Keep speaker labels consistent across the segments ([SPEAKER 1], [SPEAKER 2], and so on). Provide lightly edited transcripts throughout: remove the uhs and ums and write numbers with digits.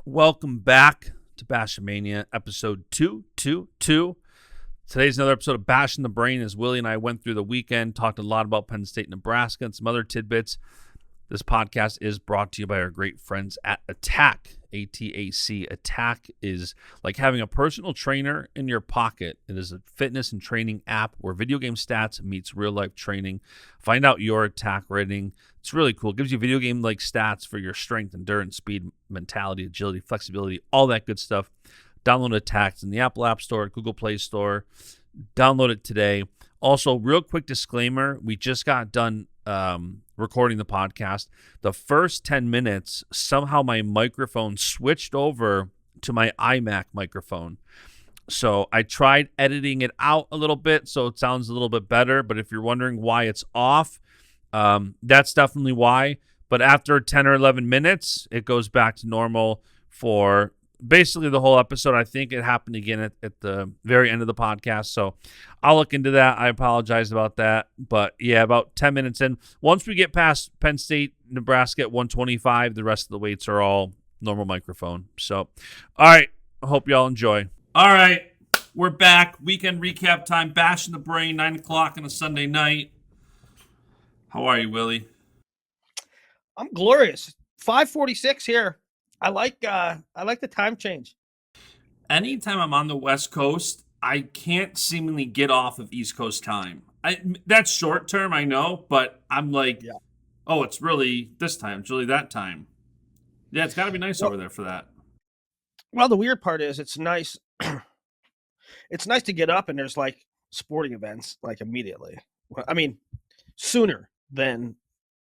[SPEAKER 1] Welcome back to Baschamania, episode 222. Today's another episode of Basch The Brain as Willie and I went through the weekend, talked a lot about Penn State, Nebraska, and some other tidbits. This podcast is brought to you by our great friends at Attack, A-T-A-C. Attack is like having a personal trainer in your pocket. It is a fitness and training app where video game stats meets real-life training. Find out your attack rating. It's really cool. It gives you video game-like stats for your strength, endurance, speed, mentality, agility, flexibility, all that good stuff. Download Attack. It's in the Apple App Store, Google Play Store. Download it today. Also, real quick disclaimer, we just got done recording the podcast. The first 10 minutes, somehow my microphone switched over to my iMac microphone. So I tried editing it out a little bit so it sounds a little bit better. But if you're wondering why it's off, that's definitely why. But after 10 or 11 minutes, it goes back to normal for basically the whole episode. I think it happened again at the very end of the podcast. So I'll look into that. I apologize about that. But yeah, about 10 minutes in. Once we get past Penn State, Nebraska at 125, the rest of the weights are all normal microphone. So, all right. I hope y'all enjoy. All right. We're back. Weekend recap time. Basch The Brain, 9 o'clock on a Sunday night. How are you, Willie?
[SPEAKER 2] I'm glorious. 5:46 here. I like the time change.
[SPEAKER 1] Anytime I'm on the West Coast, I can't seemingly get off of East Coast time. That's short term, I know, but I'm like, Oh, it's really this time. It's really that time. Yeah, it's got to be nice over there for that.
[SPEAKER 2] Well, the weird part is it's nice. It's nice to get up and there's like sporting events like immediately. I mean, sooner than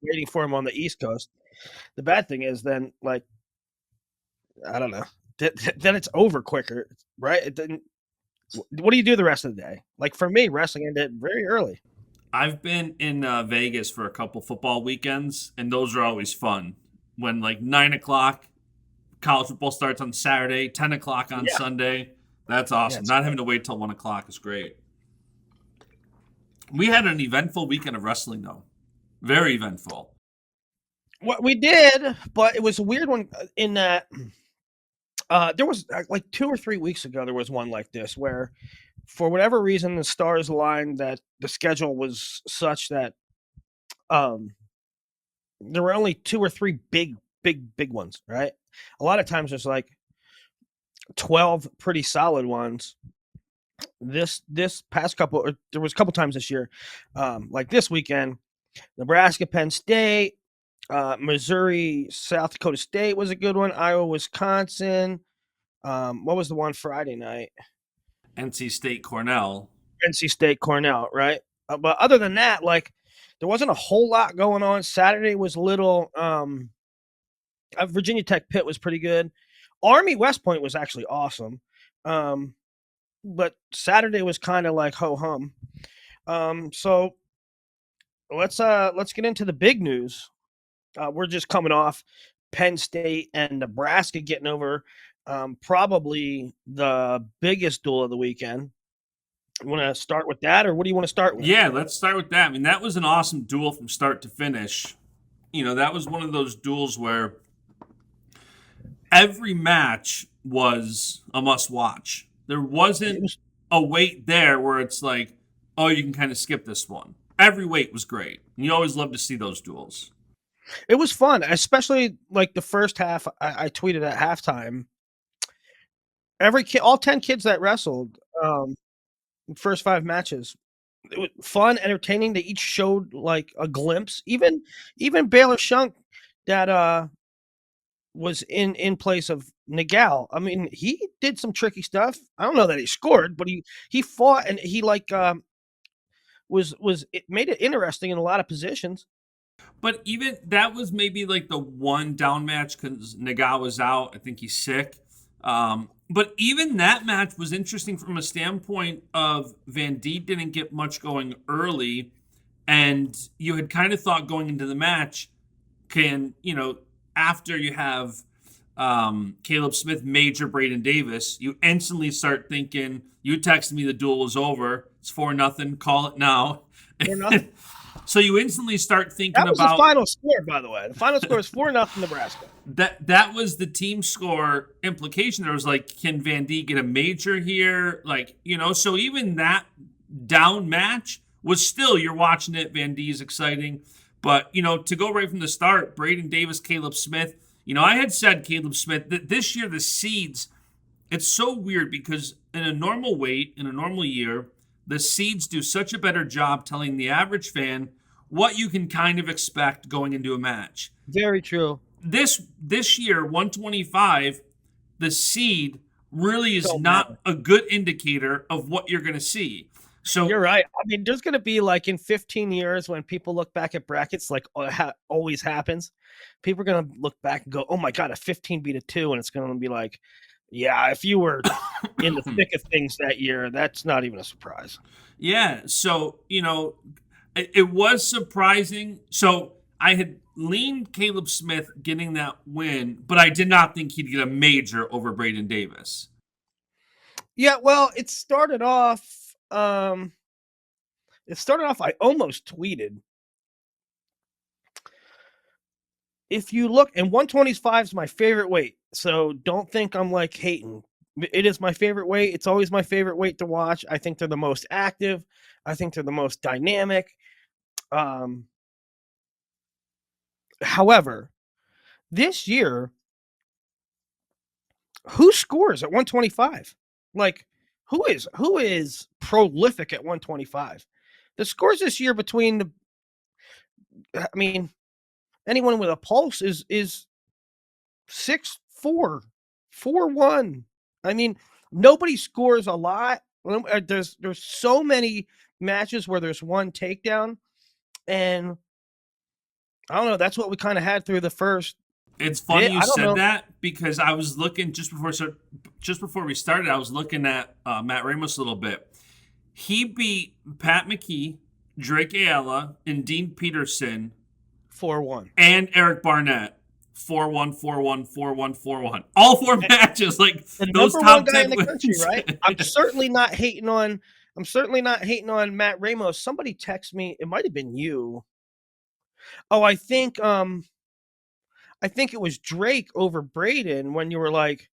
[SPEAKER 2] waiting for them on the East Coast. The bad thing is then like, I don't know. Then it's over quicker, right? It didn't. What do you do the rest of the day? Like for me, wrestling ended very early.
[SPEAKER 1] I've been in Vegas for a couple football weekends, and those are always fun. When like 9 o'clock, college football starts on Saturday, 10 o'clock on Sunday. That's awesome. Not having to wait till 1 o'clock is great. We had an eventful weekend of wrestling, though. Very eventful.
[SPEAKER 2] What we did, but it was a weird one in that. There was like 2 or 3 weeks ago, there was one like this where for whatever reason, the stars aligned that the schedule was such that there were only 2 or 3 big ones, right? A lot of times there's like 12 pretty solid ones. This past couple, there was a couple times this year, like this weekend, Nebraska, Penn State, Missouri, South Dakota State was a good one. Iowa, Wisconsin. What was the one Friday night?
[SPEAKER 1] NC State, Cornell.
[SPEAKER 2] NC State, Cornell, right? But other than that, like there wasn't a whole lot going on. Saturday was little. Virginia Tech Pitt was pretty good. Army West Point was actually awesome. But Saturday was kind of like ho hum. So let's get into the big news. We're just coming off Penn State and Nebraska getting over probably the biggest duel of the weekend. You want to start with that, or what do you want to start with?
[SPEAKER 1] Yeah, let's start with that. I mean, that was an awesome duel from start to finish. You know, that was one of those duels where every match was a must-watch. There wasn't a weight there where it's like, oh, you can kind of skip this one. Every weight was great. And you always love to see those duels.
[SPEAKER 2] It was fun, especially like the first half. I tweeted at halftime. Every kid, all 10 kids that wrestled, first 5 matches, it was fun, entertaining. They each showed like a glimpse. Even Baylor Shunk that was in place of Nagel. I mean, he did some tricky stuff. I don't know that he scored, but he fought and he like it made it interesting in a lot of positions.
[SPEAKER 1] But even that was maybe like the one down match because Nagel was out. I think he's sick. But even that match was interesting from a standpoint of Van Diet didn't get much going early. And you had kind of thought going into the match, after you have Caleb Smith major Braden Davis, you instantly start thinking, you texted me the duel was over. It's 4-0. Call it now. So you instantly start thinking
[SPEAKER 2] That was the
[SPEAKER 1] about
[SPEAKER 2] final score, by the way. The final score is 4-0 Nebraska.
[SPEAKER 1] that was the team score implication. There was like, can Van D get a major here? Like, so even that down match was still, you're watching it. Van D is exciting. But, to go right from the start, Braden Davis, Caleb Smith, I had said Caleb Smith that this year the seeds, it's so weird because in a normal weight, in a normal year, the seeds do such a better job telling the average fan what you can kind of expect going into a match.
[SPEAKER 2] Very true.
[SPEAKER 1] This year, 125, the seed really is not a good indicator of what you're going to see. So
[SPEAKER 2] you're right. I mean, there's going to be like in 15 years when people look back at brackets, like always happens, people are going to look back and go, oh my God, a 15 beat a 2. And it's going to be like, yeah, if you were in the thick of things that year, that's not even a surprise.
[SPEAKER 1] Yeah. So, it was surprising. So I had leaned Caleb Smith getting that win, but I did not think he'd get a major over Braden Davis.
[SPEAKER 2] Yeah, well, it started off, I almost tweeted. If you look, and 125 is my favorite weight, so don't think I'm like hating. It is my favorite weight. It's always my favorite weight to watch. I think they're the most active. I think they're the most dynamic. However, this year, who scores at 125? Like, who is prolific at 125? The scores this year between anyone with a pulse is 6-4, 4-1. I mean, nobody scores a lot. There's so many matches where there's one takedown, and I don't know. That's what we kind of had through the first.
[SPEAKER 1] It's funny you said that because I was looking just before we started. I was looking at Matt Ramos a little bit. He beat Pat McKee, Drake Ayala, and Dean Peterson
[SPEAKER 2] 4-1,
[SPEAKER 1] and Eric Barnett 4-1, 4-1, 4-1, 4-1. All 4 matches, like those top 10
[SPEAKER 2] guy in the country, right? I'm certainly not hating on Matt Ramos. Somebody texted me. It might have been you. Oh, I think it was Drake over Braden when you were like,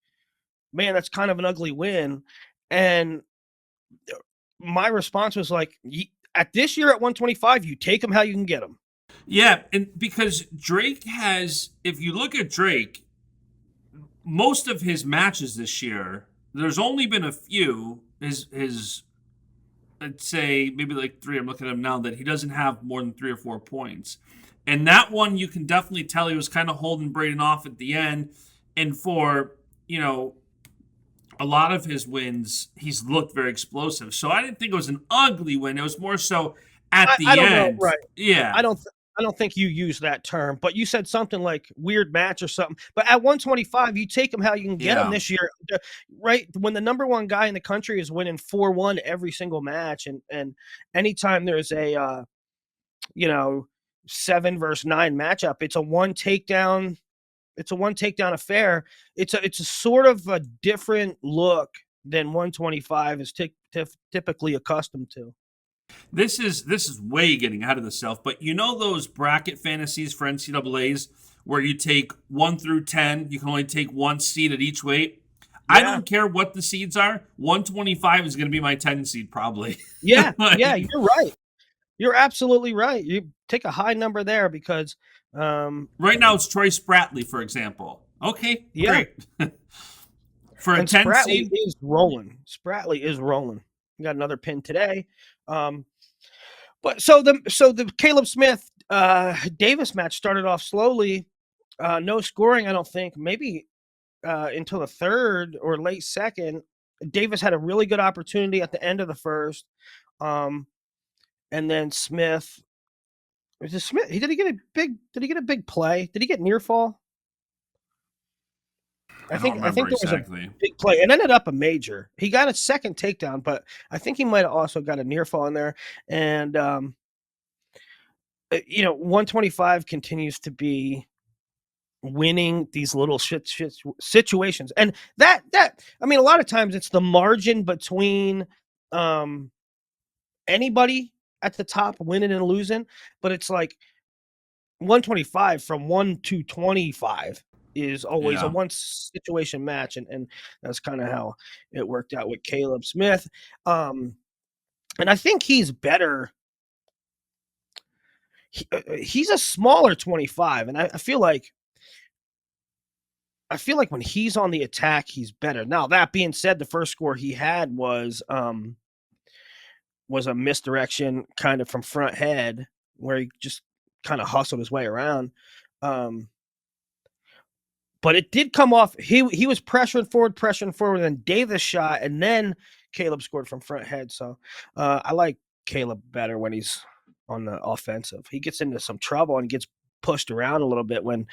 [SPEAKER 2] man, that's kind of an ugly win. And my response was like, at this year at 125, you take them how you can get them.
[SPEAKER 1] Yeah, and because Drake has, if you look at Drake, most of his matches this year, there's only been a few, his I'd say maybe like 3, I'm looking at him now, that he doesn't have more than 3 or 4 points. And that one, you can definitely tell he was kind of holding Braden off at the end. And for, a lot of his wins, he's looked very explosive. So I didn't think it was an ugly win. It was more so at the end.
[SPEAKER 2] Know, right.
[SPEAKER 1] Yeah.
[SPEAKER 2] I don't think you used that term, but you said something like weird match or something. But at 125, you take them how you can get them this year, right? When the number one guy in the country is winning 4-1 every single match, and anytime there's a 7 versus 9 matchup, it's a one takedown affair. It's a sort of a different look than 125 is typically accustomed to.
[SPEAKER 1] This is way getting ahead of itself, but those bracket fantasies for NCAAs where you take 1 through 10, you can only take one seed at each weight. Yeah. I don't care what the seeds are. 125 is going to be my 10 seed probably.
[SPEAKER 2] Yeah, yeah, you're right. You're absolutely right. You take a high number there because
[SPEAKER 1] right now it's Troy Spratley, for example. Okay, great. For a 10
[SPEAKER 2] Spratley
[SPEAKER 1] seed
[SPEAKER 2] is rolling. Spratley is rolling. We got another pin today. But so the Caleb Smith Davis match started off slowly. No scoring, I don't think. Maybe until the third or late second. Davis had a really good opportunity at the end of the first. And then Smith. Was it Smith? Did he get a big play? Did he get near fall? I think there was a big play. It ended up a major. He got a second takedown, but I think he might have also got a near fall in there. And 125 continues to be winning these little shit situations, and that a lot of times it's the margin between anybody at the top, winning and losing, but it's like 125 from 1 to 25 is always a
[SPEAKER 1] Yeah.
[SPEAKER 2] one situation match, and that's kind of how it worked out with Caleb Smith. And I think he's better. He's a smaller 25, and I feel like when he's on the attack, he's better. Now that being said, the first score he had was a misdirection kind of from front head where he just kind of hustled his way around. But it did come off. He was pressuring forward, and Davis shot, and then Caleb scored from front head. So I like Caleb better when he's on the offensive. He gets into some trouble and gets pushed around a little bit when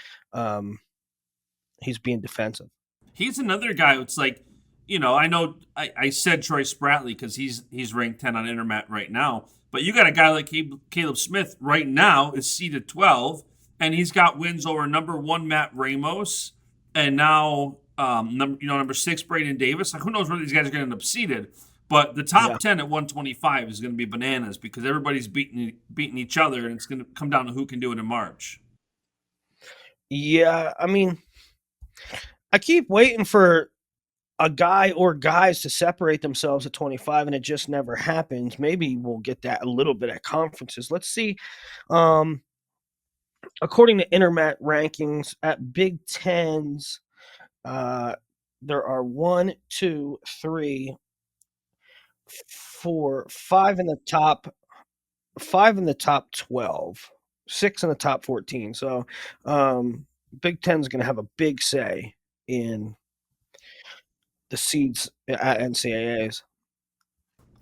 [SPEAKER 2] he's being defensive.
[SPEAKER 1] He's another guy. It's like, I know I said Troy Spratley because he's ranked 10 on Intermat right now. But you got a guy like Caleb Smith right now is seeded 12, and he's got wins over number 1 Matt Ramos, and now number 6 Braden Davis. Like, who knows where these guys are going to end up seeded? But the top 10 at 125 is going to be bananas because everybody's beating each other, and it's going to come down to who can do it in March.
[SPEAKER 2] Yeah, I mean, I keep waiting for a guy or guys to separate themselves at 25, and it just never happens. Maybe we'll get that a little bit at conferences. Let's see. According to Intermat rankings at Big Tens, there are 1, 2, 3, 4, 5 in the top 12, 6 in the top 14. So Big Ten is going to have a big say in the seeds at NCAAs.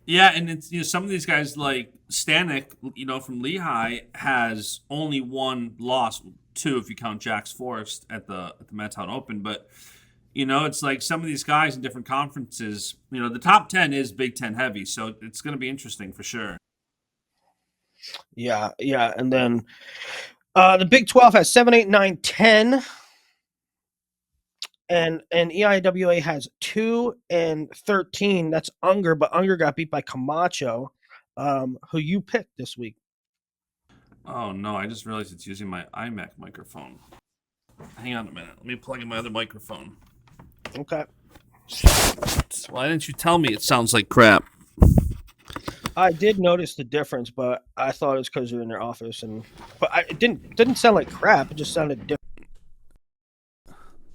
[SPEAKER 1] Yeah, and it's some of these guys like Stanek, from Lehigh, has only 1 loss, 2 if you count Jack's Forest at the Madtown Open. But it's like some of these guys in different conferences. The top 10 is Big Ten heavy, so it's going to be interesting for sure.
[SPEAKER 2] Yeah, and then the Big 12 has 7, 8, 9, 10. And EIWA has 2 and 13. That's Unger, but Unger got beat by Camacho, who you picked this week.
[SPEAKER 1] Oh, no, I just realized it's using my iMac microphone. Hang on a minute. Let me plug in my other microphone.
[SPEAKER 2] Okay.
[SPEAKER 1] Why didn't you tell me it sounds like crap?
[SPEAKER 2] I did notice the difference, but I thought it was because you're in their office, but it didn't sound like crap. It just sounded different.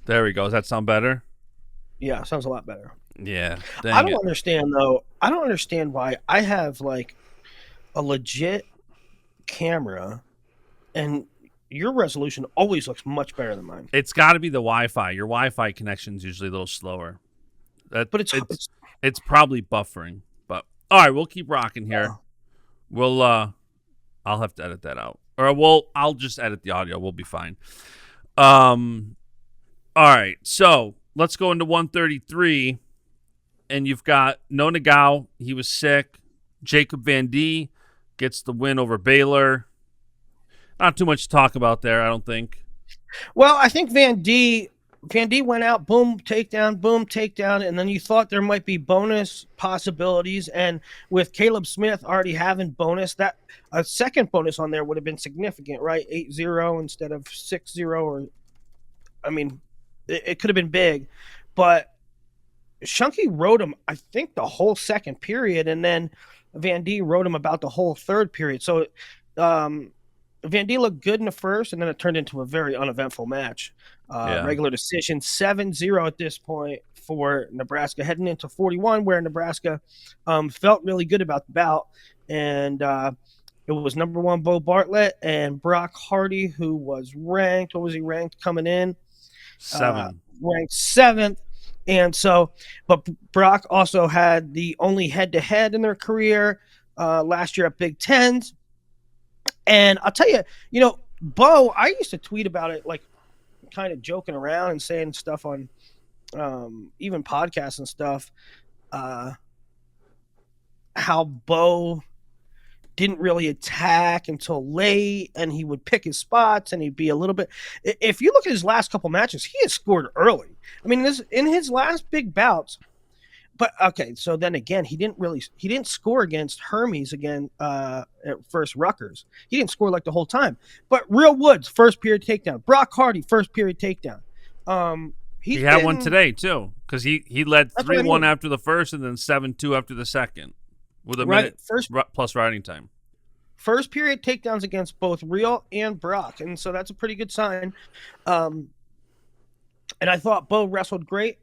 [SPEAKER 1] There we go. Does that sound better?
[SPEAKER 2] Yeah, sounds a lot better.
[SPEAKER 1] Yeah.
[SPEAKER 2] I don't understand, though. I don't understand why I have, like, a legit camera, and your resolution always looks much better than mine.
[SPEAKER 1] It's got to be the Wi-Fi. Your Wi-Fi connection's usually a little slower. But it's probably buffering. But all right, we'll keep rocking here. We'll I'll have to edit that out, or I'll just edit the audio. We'll be fine. All right, so let's go into 133, and you've got No Nagao. He was sick. Jacob Van D gets the win over Baylor. Not too much to talk about there, I don't think.
[SPEAKER 2] Well, I think Van D went out, boom, takedown, and then you thought there might be bonus possibilities, and with Caleb Smith already having bonus, that a second bonus on there would have been significant, right? 8-0 instead of 6-0, or I mean, it could have been big, but Shunky rode him, I think, the whole second period, and then Van D rode him about the whole third period. So Van D looked good in the first, and then it turned into a very uneventful match. Regular decision, 7-0 at this point for Nebraska, heading into 41, where Nebraska felt really good about the bout. And it was number 1 Bo Bartlett and Brock Hardy, who was ranked. What was he ranked coming in?
[SPEAKER 1] 7.
[SPEAKER 2] Ranked 7th. And so, but Brock also had the only head-to-head in their career last year at Big Tens. And I'll tell you, Bo, I used to tweet about it, like, kind of joking around and saying stuff on even podcasts and stuff, how Bo didn't really attack until late, and he would pick his spots, and he'd be a little bit. If you look at his last couple matches, he has scored early. I mean, in his last big bouts, But okay, so then again, he didn't score against Hermes again at first Rutgers. He didn't score like the whole time. But Real Woods, first period takedown. Brock Hardy, first period takedown.
[SPEAKER 1] He had one today too, because he led 3-1 after the first and then 7-2 after the second, with a minute plus riding time.
[SPEAKER 2] First period takedowns against both Real and Brock, and so that's a pretty good sign. And I thought Bo wrestled great.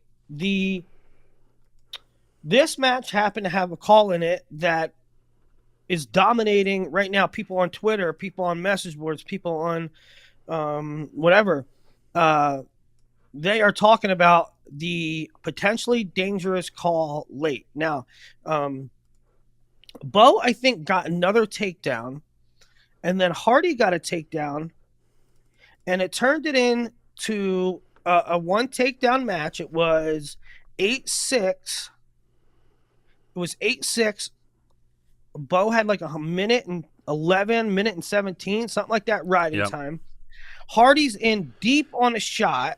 [SPEAKER 2] This match happened to have a call in it that is dominating right now. People on Twitter, people on message boards, people on whatever. They are talking about the potentially dangerous call late. Now, Bo, I think, got another takedown, and then Hardy got a takedown, and it turned it into a one takedown match. It was 8-6. It was 8-6. Bo had like a minute and 11, minute and 17, something like that riding time. Hardy's in deep on a shot.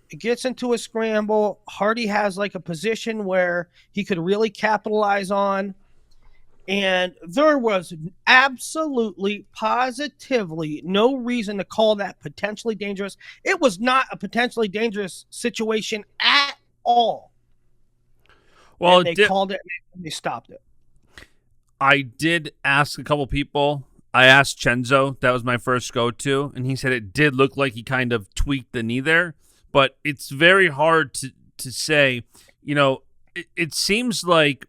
[SPEAKER 2] It gets into a scramble. Hardy has like a position where he could really capitalize on. And there was absolutely, positively no reason to call that potentially dangerous. It was not a potentially dangerous situation at all. Well, and they called it and they stopped it.
[SPEAKER 1] I did ask a couple people. I asked Chenzo. That was my first go-to. And he said it did look like he kind of tweaked the knee there. But it's very hard to say. You know, it seems like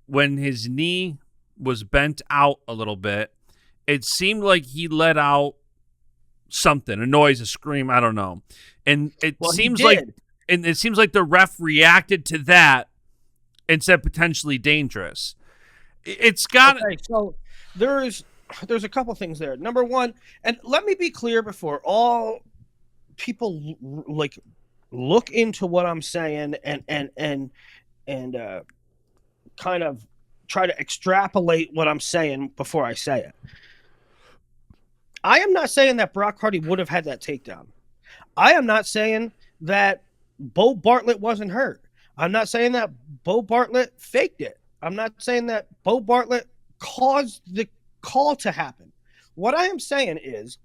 [SPEAKER 1] when his knee was bent out a little bit, it seemed like he let out something, a noise, a scream, I don't know. And it seems like the ref reacted to that and said potentially dangerous. It's got
[SPEAKER 2] so there's a couple things there. Number one, and let me be clear before all people like look into what I'm saying and kind of try to extrapolate what I'm saying before I say it. I am not saying that Brock Hardy would have had that takedown. I am not saying that Bo Bartlett wasn't hurt. I'm not saying that Bo Bartlett faked it. I'm not saying that Bo Bartlett caused the call to happen. What I am saying is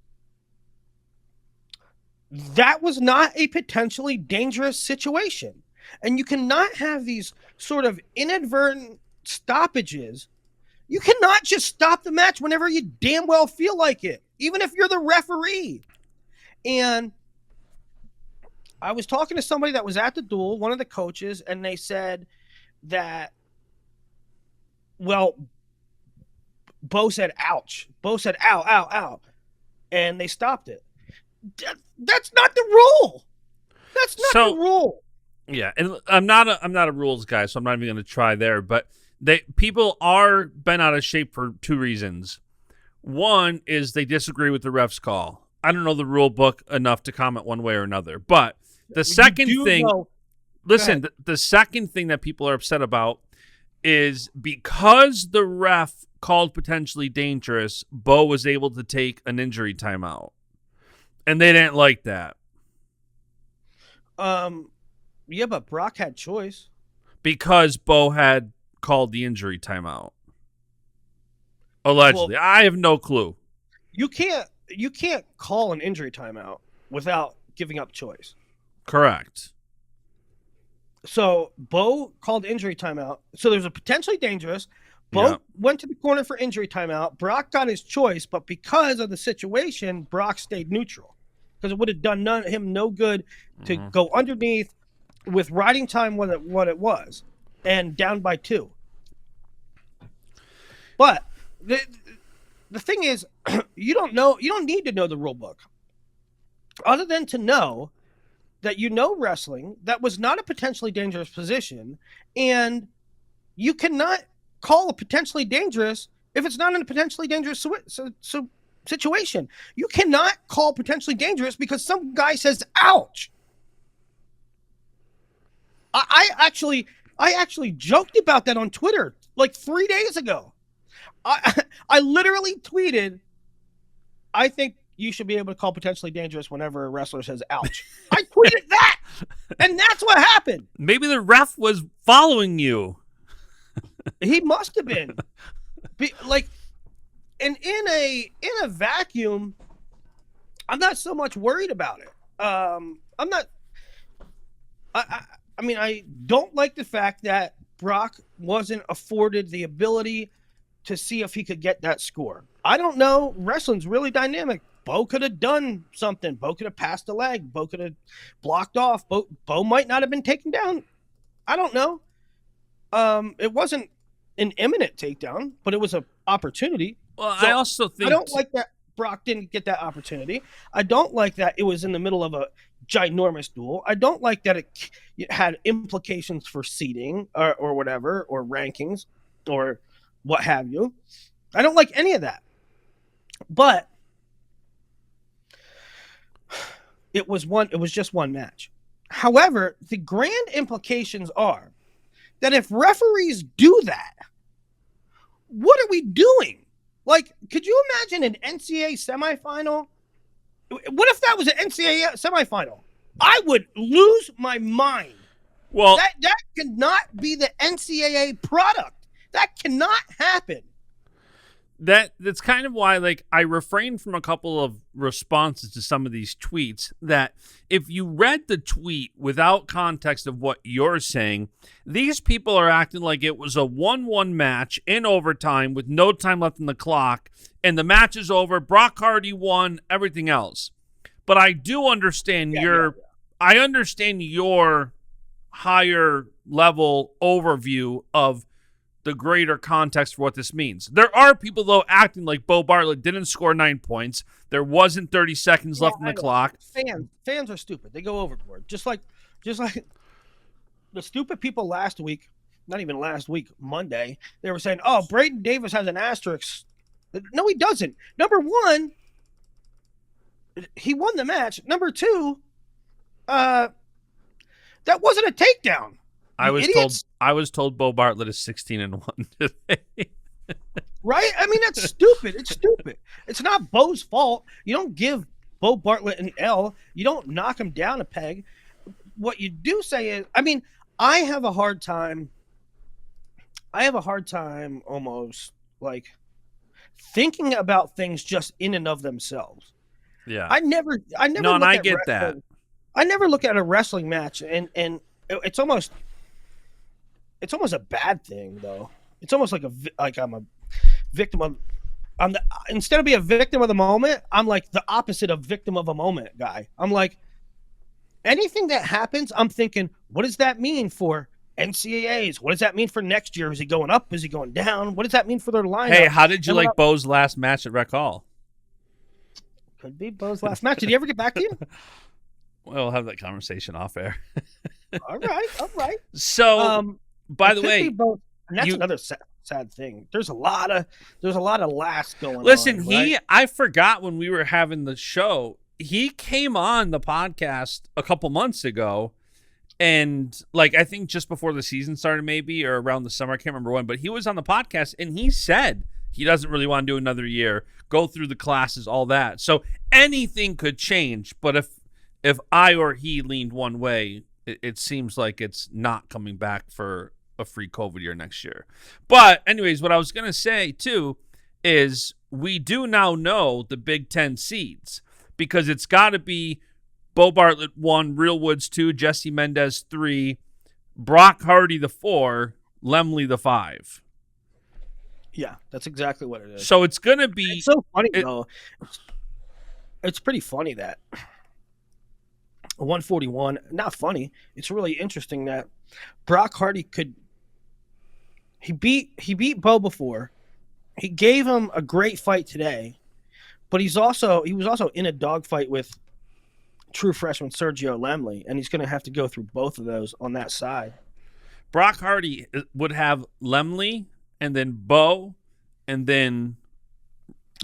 [SPEAKER 2] that was not a potentially dangerous situation. And you cannot have these sort of inadvertent stoppages. You cannot just stop the match whenever you damn well feel like it, even if you're the referee. And I was talking to somebody that was at the duel, one of the coaches, and they said that, well, Bo said, ouch. Bo said, ow, ow, ow. And they stopped it. That's not the rule. That's not the rule.
[SPEAKER 1] Yeah, and I'm not a rules guy, so I'm not even going to try there. But people are bent out of shape for two reasons. One is they disagree with the ref's call. I don't know the rule book enough to comment one way or another. But the second thing, the second thing that people are upset about is because the ref called potentially dangerous, Bo was able to take an injury timeout. And they didn't like that.
[SPEAKER 2] Yeah, but Brock had choice.
[SPEAKER 1] Because Bo had called the injury timeout. Allegedly. Well, I have no clue.
[SPEAKER 2] You can't call an injury timeout without giving up choice.
[SPEAKER 1] Correct.
[SPEAKER 2] So Bo called injury timeout. So there's a potentially dangerous. Bo went to the corner for injury timeout. Brock got his choice, but because of the situation, Brock stayed neutral. Because it would have done him no good to go underneath with riding time what it was and down by 2. But the thing is, you don't need to know the rule book other than to know that wrestling, that was not a potentially dangerous position, and you cannot call a potentially dangerous if it's not in a potentially dangerous situation. You cannot call potentially dangerous because some guy says, ouch. I actually joked about that on Twitter like 3 days ago. I literally tweeted, I think you should be able to call potentially dangerous whenever a wrestler says ouch. I tweeted that, and that's what happened.
[SPEAKER 1] Maybe the ref was following you.
[SPEAKER 2] He must have been. And in a vacuum, I'm not so much worried about it. I'm not. I mean, I don't like the fact that Brock wasn't afforded the ability to see if he could get that score. I don't know. Wrestling's really dynamic. Bo could have done something. Bo could have passed a leg. Bo could have blocked off. Bo might not have been taken down. I don't know. It wasn't an imminent takedown, but it was an opportunity.
[SPEAKER 1] Well,
[SPEAKER 2] So,
[SPEAKER 1] I also think
[SPEAKER 2] I don't like that Brock didn't get that opportunity. I don't like that it was in the middle of a ginormous duel. I don't like that it had implications for seeding or whatever, or rankings or what have you. I don't like any of that. But it was just one match. However, the grand implications are that if referees do that, what are we doing? Like, could you imagine an NCAA semifinal? What if that was an NCAA semifinal? I would lose my mind.
[SPEAKER 1] well,
[SPEAKER 2] That cannot be the NCAA product. That cannot happen.
[SPEAKER 1] that's kind of why, like, I refrained from a couple of responses to some of these tweets. That if you read the tweet without context of what you're saying, these people are acting like it was a 1-1 match in overtime with no time left in the clock, and the match is over. Brock Hardy won, everything else. But I do understand I understand your higher level overview of the greater context for what this means. There are people, though, acting like Bo Bartlett didn't score 9 points. There wasn't 30 seconds left in the clock.
[SPEAKER 2] Fans are stupid. They go overboard. Just like the stupid people last week, not even last week, Monday, they were saying, oh, Braden Davis has an asterisk. No, he doesn't. Number one, he won the match. Number two, that wasn't a takedown.
[SPEAKER 1] I was told Bo Bartlett is 16-1 today.
[SPEAKER 2] Right? I mean, that's stupid. It's stupid. It's not Bo's fault. You don't give Bo Bartlett an L. You don't knock him down a peg. What you do say is, I mean, I have a hard time almost like thinking about things just in and of themselves.
[SPEAKER 1] Yeah.
[SPEAKER 2] I never
[SPEAKER 1] No, and I get that.
[SPEAKER 2] I never look at a wrestling match and it's almost a bad thing, though. It's almost like I'm a victim of. Instead of being a victim of the moment, I'm like the opposite of victim of a moment guy. I'm like, anything that happens, I'm thinking, what does that mean for NCAAs? What does that mean for next year? Is he going up? Is he going down? What does that mean for their lineup?
[SPEAKER 1] Hey, how did you like Bo's last match at Rec Hall?
[SPEAKER 2] Could be Bo's last match. Did he ever get back to you?
[SPEAKER 1] We'll have that conversation off air.
[SPEAKER 2] All right.
[SPEAKER 1] So, by the way,
[SPEAKER 2] and that's another sad thing. There's a lot of laughs going on.
[SPEAKER 1] Listen,
[SPEAKER 2] right?
[SPEAKER 1] I forgot when we were having the show. He came on the podcast a couple months ago, and like I think just before the season started, maybe, or around the summer. I can't remember when, but he was on the podcast and he said he doesn't really want to do another year, go through the classes, all that. So anything could change. But if I or he leaned one way, it seems like it's not coming back for a free COVID year next year. But anyways, what I was going to say too is we do now know the Big Ten seeds, because it's got to be Bo Bartlett 1, Real Woods 2, Jesse Mendez 3, Brock Hardy the 4, Lemley the 5.
[SPEAKER 2] Yeah, that's exactly what it is.
[SPEAKER 1] So it's going to be...
[SPEAKER 2] It's so funny, though. It's pretty funny that 141, not funny. It's really interesting that Brock Hardy he beat Bo before. He gave him a great fight today, but he was also in a dogfight with true freshman Sergio Lemley, and he's going to have to go through both of those on that side.
[SPEAKER 1] Brock Hardy would have Lemley and then Bo and then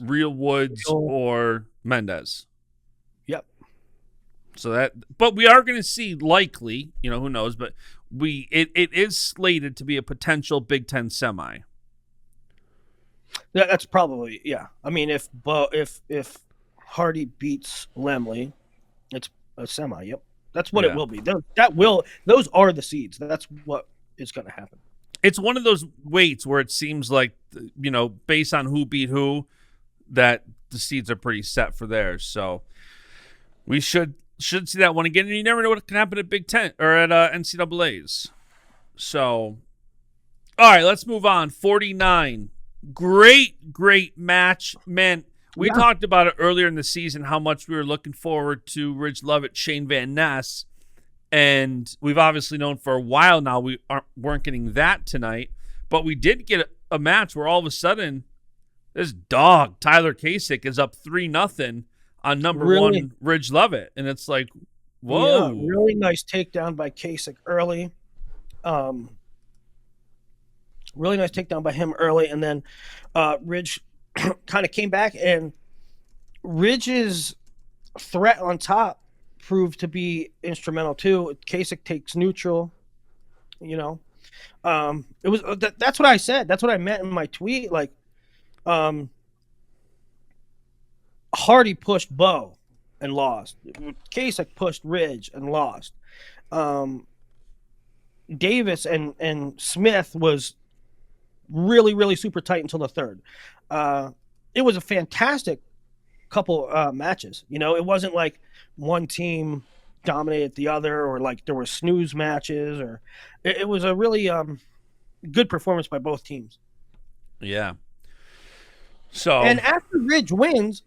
[SPEAKER 1] Real Woods or Mendez.
[SPEAKER 2] Yep.
[SPEAKER 1] So but we are going to see, likely, who knows, but it is slated to be a potential Big Ten semi.
[SPEAKER 2] That's probably, yeah. I mean, if Hardy beats Lemley. It's a semi. Yep, that's what it will be. Those are the seeds. That's what is going to happen.
[SPEAKER 1] It's one of those weights where it seems like, based on who beat who, that the seeds are pretty set for theirs. So we should see that one again. And you never know what can happen at Big Ten or at NCAAs. So, all right, let's move on. 49. Great match. Man, we talked about it earlier in the season, how much we were looking forward to Ridge Lovett, Shane Van Ness. And we've obviously known for a while now we weren't getting that tonight. But we did get a match where all of a sudden this dog, Tyler Kasich, is up 3-0 on number one Ridge Lovett. And it's like, whoa.
[SPEAKER 2] Yeah, really nice takedown by Kasich early. Really nice takedown by him early. And then Ridge kind of came back, and Ridge's threat on top proved to be instrumental too. Kasich takes neutral, it was that's what I said. That's what I meant in my tweet. Like, Hardy pushed Bo and lost. Kasich pushed Ridge and lost. Davis and Smith was really super tight until the third. It was a fantastic couple matches. It wasn't like one team dominated the other, or like there were snooze matches, or it was a really good performance by both teams.
[SPEAKER 1] Yeah. So,
[SPEAKER 2] and after Ridge wins,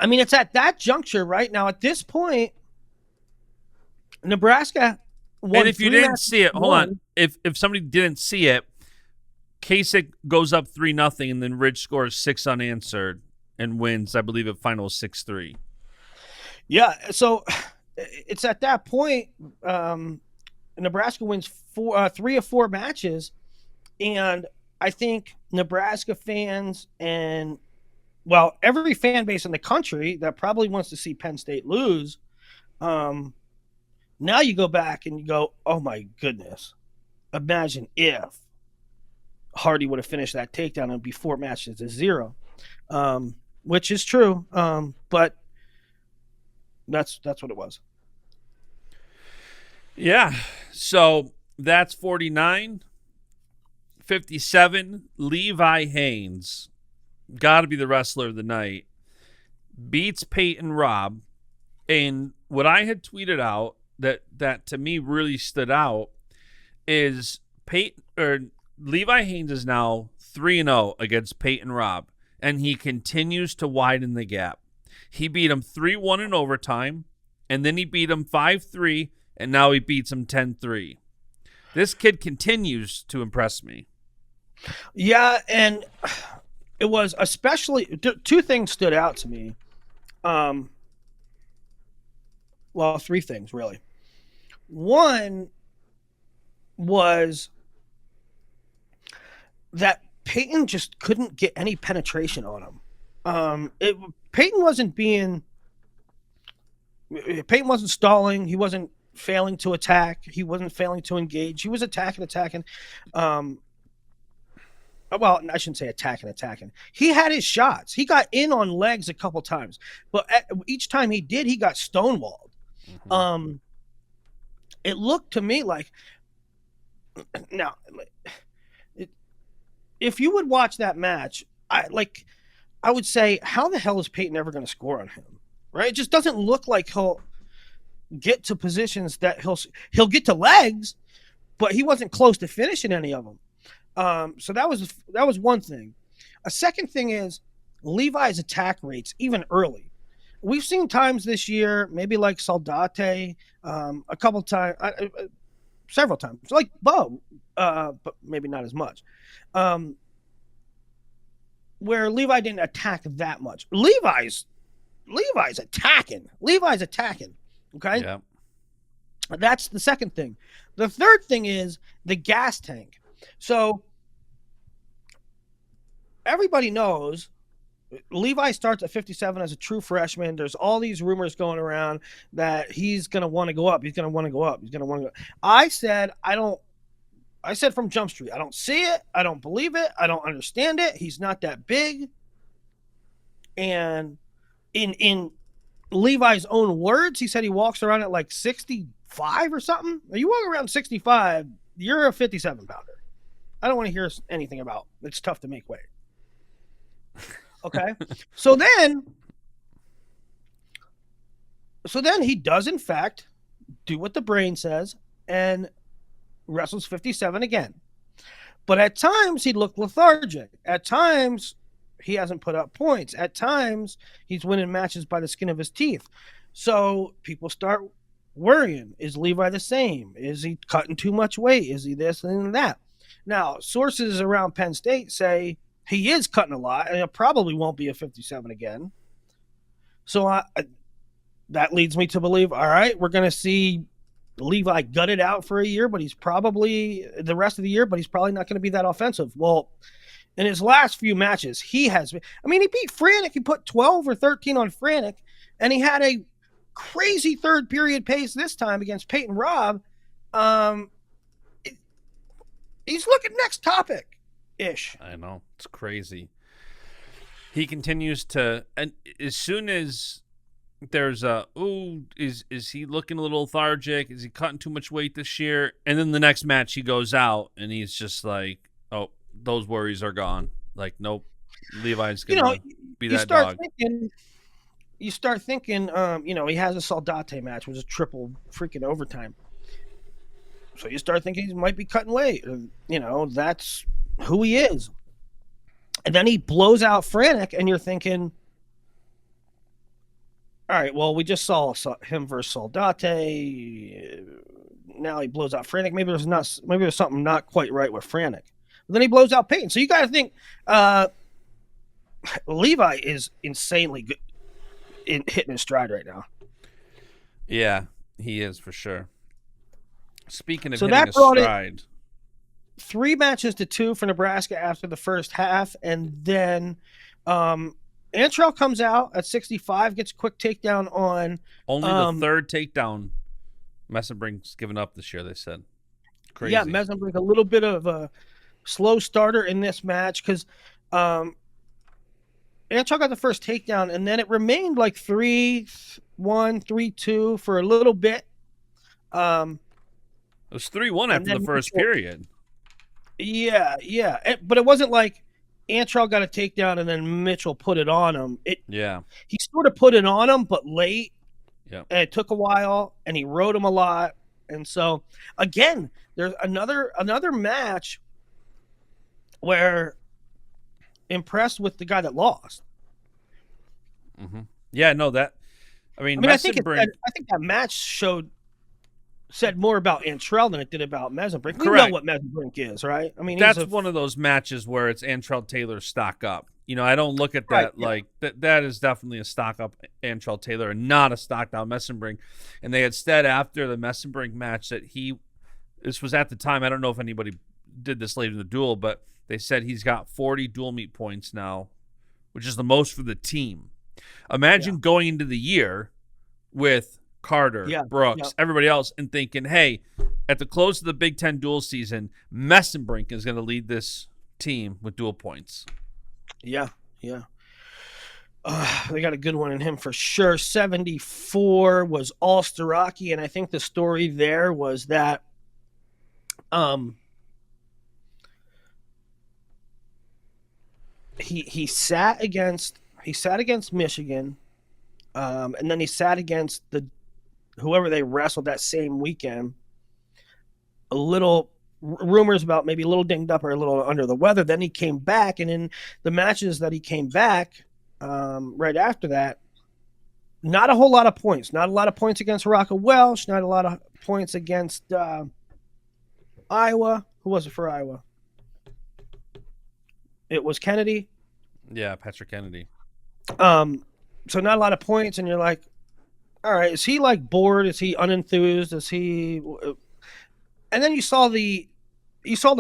[SPEAKER 2] I mean, it's at that juncture right now. At this point, Nebraska won.
[SPEAKER 1] And if you didn't see it, hold on. If somebody didn't see it, Kasich goes up 3-0, and then Ridge scores 6 unanswered and wins. I believe it final 6-3.
[SPEAKER 2] Yeah, so it's at that point, Nebraska wins 3 of 4 matches, and I think Nebraska fans and, well, every fan base in the country that probably wants to see Penn State lose, now you go back and you go, oh my goodness, imagine if Hardy would have finished that takedown and be 4 matches to 0, which is true, but that's what it was.
[SPEAKER 1] Yeah, so that's 49. 57, Levi Haynes, got to be the wrestler of the night, beats Peyton Robb. And what I had tweeted out that to me really stood out is Levi Haynes is now 3-0 against Peyton Robb, and he continues to widen the gap. He beat him 3-1 in overtime, and then he beat him 5-3, and now he beats him 10-3. This kid continues to impress me.
[SPEAKER 2] Yeah, and it was especially 2 things stood out to me. Well, 3 things really. One was that Peyton just couldn't get any penetration on him. Peyton wasn't stalling. He wasn't failing to attack. He wasn't failing to engage. He was attacking. Well, I shouldn't say attacking. He had his shots. He got in on legs a couple times, but each time he did, he got stonewalled. Mm-hmm. It looked to me like, now, if you would watch that match, I would say, how the hell is Peyton ever going to score on him? Right? It just doesn't look like he'll get to positions that he'll get to legs, but he wasn't close to finishing any of them. So that was one thing. A second thing is Levi's attack rates, even early. We've seen times this year, maybe like Saldate, a couple times, several times, like Bo, but maybe not as much, where Levi didn't attack that much. Levi's attacking. Okay.
[SPEAKER 1] Yeah.
[SPEAKER 2] That's the second thing. The third thing is the gas tank. So everybody knows Levi starts at 57 as a true freshman. There's all these rumors going around that he's going to want to go up. I said from Jump Street, I don't see it. I don't believe it. I don't understand it. He's not that big. And in Levi's own words, he said he walks around at like 65 or something. You walk around 65, you're a 57 pounder. I don't want to hear anything about it's tough to make weight. Okay. So then he does in fact do what the brain says and wrestles 57 again. But at times he looked lethargic. At times he hasn't put up points. At times he's winning matches by the skin of his teeth. So people start worrying. Is Levi the same? Is he cutting too much weight? Is he this and that? Now, sources around Penn State say he is cutting a lot, and it probably won't be a 57 again. So that leads me to believe, all right, we're going to see Levi gutted out for a year, but he's probably the rest of the year, but he's probably not going to be that offensive. Well, in his last few matches, he has been. I mean, he beat Franek. He put 12 or 13 on Franek, and he had a crazy third period pace this time against Peyton Robb. He's looking next topic-ish.
[SPEAKER 1] I know. It's crazy. He continues to, and as soon as there's is he looking a little lethargic? Is he cutting too much weight this year? And then the next match he goes out and he's just like, oh, those worries are gone. Like, nope, Levi's going to be that dog.
[SPEAKER 2] You start thinking, he has a Soldate match, which is triple freaking overtime. So you start thinking he might be cutting weight. That's who he is. And then he blows out Franek, and you're thinking, all right, well, we just saw him versus Soldate. Now he blows out Franek. Maybe there's something not quite right with Franek. But then he blows out Peyton. So you got to think Levi is insanely good in hitting his stride right now.
[SPEAKER 1] Yeah, he is for sure. Speaking of hitting a stride,
[SPEAKER 2] 3 matches to 2 for Nebraska after the first half, and then Antrell comes out at 65, gets a quick takedown on
[SPEAKER 1] only the third takedown Messenbrink's given up this year. They said, crazy.
[SPEAKER 2] Yeah, Messenbrink a little bit of a slow starter in this match because Antrell got the first takedown, and then it remained like 3-1, 3-2 for a little bit.
[SPEAKER 1] It was 3-1 after the first period.
[SPEAKER 2] Yeah. But it wasn't like Antrell got a takedown and then Mitchell put it on him. He sort of put it on him, but late.
[SPEAKER 1] Yeah.
[SPEAKER 2] And it took a while, and he rode him a lot. And so, again, there's another match where impressed with the guy that lost.
[SPEAKER 1] Mm-hmm. Yeah, no, that. I think that match said more about Antrell than it did about Messenbrink. We know what Messenbrink is, right? I mean, that's one of those matches where it's Antrell Taylor stock up. I don't look at that like that. That is definitely a stock up Antrell Taylor and not a stock down Messenbrink. And they had said after the Messenbrink match that this was at the time. I don't know if anybody did this later in the duel, but they said he's got 40 dual meet points now, which is the most for the team. Imagine going into the year with Carter, Brooks, everybody else, and thinking, hey, at the close of the Big Ten dual season, Messenbrink is going to lead this team with dual points.
[SPEAKER 2] Yeah. They got a good one in him for sure. 74 was All-Staraki, and I think the story there was that he sat against Michigan, and then he sat against whoever they wrestled that same weekend. A little rumors about maybe a little dinged up or a little under the weather. Then he came back, and in the matches that he came back right after that, not a whole lot of points. Not a lot of points against Rocco Welsh. Not a lot of points against Iowa. Who was it for Iowa? It was Kennedy.
[SPEAKER 1] Yeah, Patrick Kennedy.
[SPEAKER 2] So not a lot of points, and you're like, all right, is he like bored? Is he unenthused? Is he? And then you saw the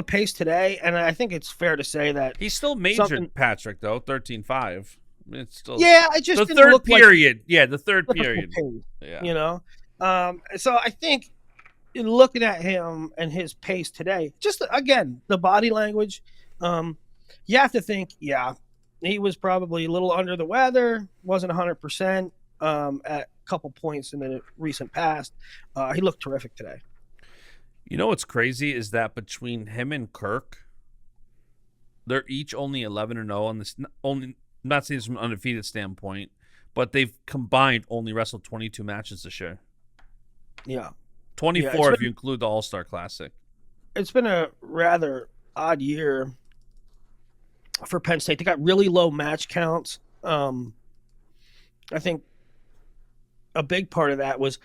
[SPEAKER 2] pace today, and I think it's fair to say that
[SPEAKER 1] he still majored Patrick though, 13.5. It's still
[SPEAKER 2] it just
[SPEAKER 1] the
[SPEAKER 2] didn't
[SPEAKER 1] third
[SPEAKER 2] look
[SPEAKER 1] period.
[SPEAKER 2] Like
[SPEAKER 1] the third period.
[SPEAKER 2] Pace, so I think in looking at him and his pace today, just again the body language, you have to think, he was probably a little under the weather, wasn't 100% at a couple points in the recent past. He looked terrific today.
[SPEAKER 1] You know what's crazy is that between him and Kirk, they're each only 11-0 on this. Only, I'm not saying this from an undefeated standpoint, but they've combined only wrestled 22 matches this year.
[SPEAKER 2] Yeah.
[SPEAKER 1] 24 if you include the All-Star Classic.
[SPEAKER 2] It's been a rather odd year for Penn State. They got really low match counts. I think a big part of that was,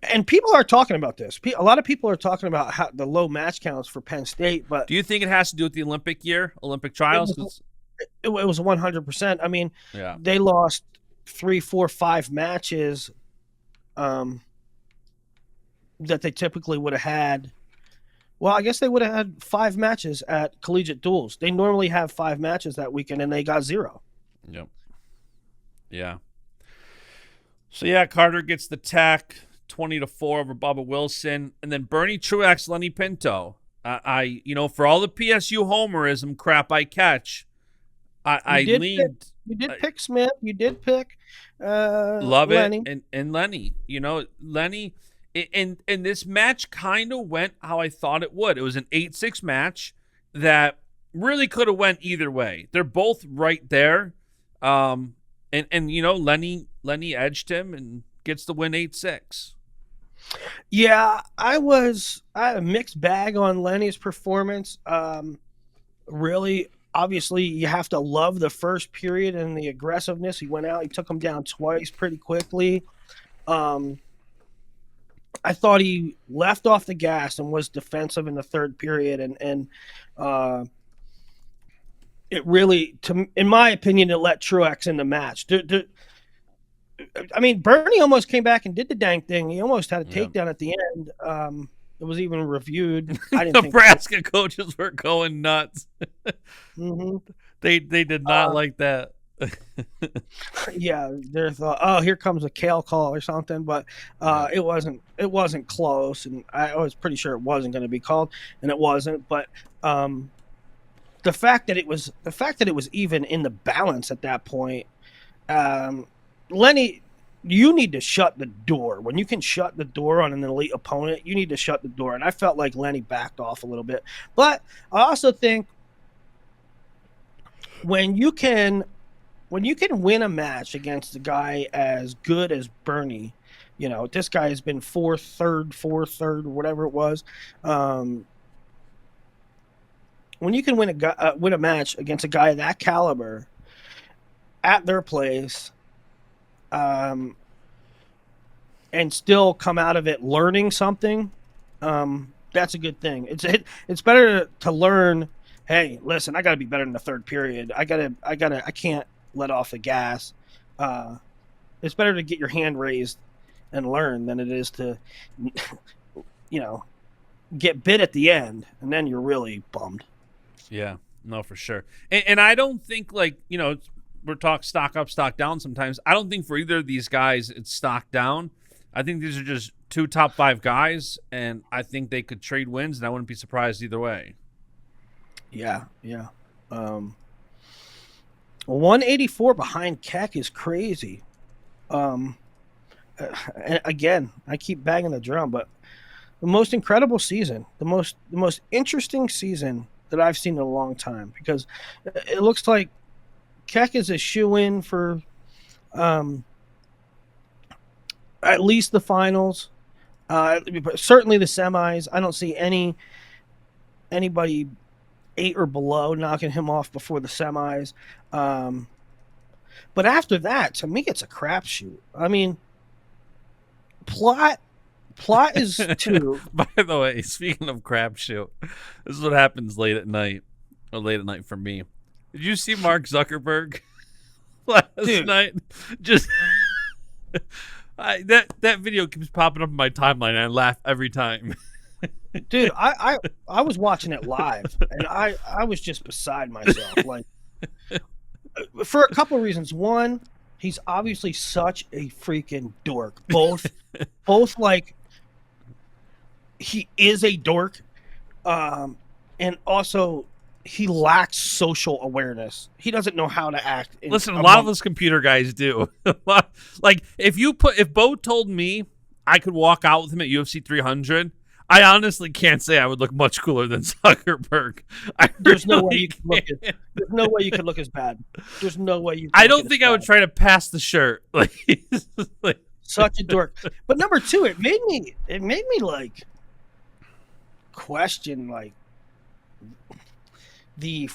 [SPEAKER 2] and people are talking about this. A lot of people are talking about how the low match counts for Penn State. But
[SPEAKER 1] do you think it has to do with the Olympic trials?
[SPEAKER 2] It was 100%. I mean, They lost 3, 4, 5 matches that they typically would have had. Well, I guess they would have had 5 matches at collegiate duels. They normally have 5 matches that weekend, and they got 0.
[SPEAKER 1] Yep. Yeah. So, Carter gets the tack, 20-4 over Bubba Wilson. And then Bernie Truex, Lenny Pinto. For all the PSU homerism crap I catch, I leaned.
[SPEAKER 2] You did pick Smith. You did pick
[SPEAKER 1] Lenny. And Lenny. Lenny. And this match kind of went how I thought it would. It was an 8-6 match that really could have went either way. They're both right there. Lenny edged him and gets the win 8-6.
[SPEAKER 2] Yeah, I had a mixed bag on Lenny's performance. Really, obviously, you have to love the first period and the aggressiveness. He went out, he took him down twice pretty quickly. I thought he left off the gas and was defensive in the third period, and it really, in my opinion, it let Truex in the match. Bernie almost came back and did the dang thing. He almost had a takedown at the end. It was even reviewed. I didn't
[SPEAKER 1] Nebraska coaches were going nuts.
[SPEAKER 2] Mm-hmm.
[SPEAKER 1] They did not like that.
[SPEAKER 2] Yeah, they thought, here comes a kale call or something, but it wasn't close, and I was pretty sure it wasn't going to be called, and it wasn't. But the fact that it was even in the balance at that point, Lenny, you need to shut the door. When you can shut the door on an elite opponent, you need to shut the door. And I felt like Lenny backed off a little bit, but I also think when you can win a match against a guy as good as Bernie, this guy has been fourth, third, whatever it was. When you can win a match against a guy of that caliber at their place, and still come out of it learning something, that's a good thing. It's better to learn. Hey, listen, I got to be better in the third period. I can't let off the gas. It's better to get your hand raised and learn than it is to, get bit at the end, and then you're really bummed.
[SPEAKER 1] Yeah, no, for sure. And I don't think, we're talking stock up, stock down sometimes. I don't think for either of these guys it's stock down. I think these are just 2 top 5 guys, and I think they could trade wins, and I wouldn't be surprised either way.
[SPEAKER 2] Yeah. 184 behind Keck is crazy. And again, I keep banging the drum, but the most incredible season, the most interesting season that I've seen in a long time, because it looks like Keck is a shoe-in for at least the finals, certainly the semis. I don't see anybody 8 or below knocking him off before the semis. But after that, to me, it's a crapshoot. I mean, plot is 2.
[SPEAKER 1] By the way, speaking of crapshoot, this is what happens late at night for me. Did you see Mark Zuckerberg last night? Just that video keeps popping up in my timeline, and I laugh every time.
[SPEAKER 2] Dude, I was watching it live, and I was just beside myself, like, for a couple of reasons. One, he's obviously such a freaking dork. Both like, he is a dork, and also he lacks social awareness. He doesn't know how to act.
[SPEAKER 1] Listen, a lot of those computer guys do. Like if Bo told me I could walk out with him at UFC 300, I honestly can't say I would look much cooler than Zuckerberg.
[SPEAKER 2] There's no way you could look as bad. There's no way you.
[SPEAKER 1] I don't think I would try to pass the shirt. Like
[SPEAKER 2] such a dork. But number two, it made me like question like the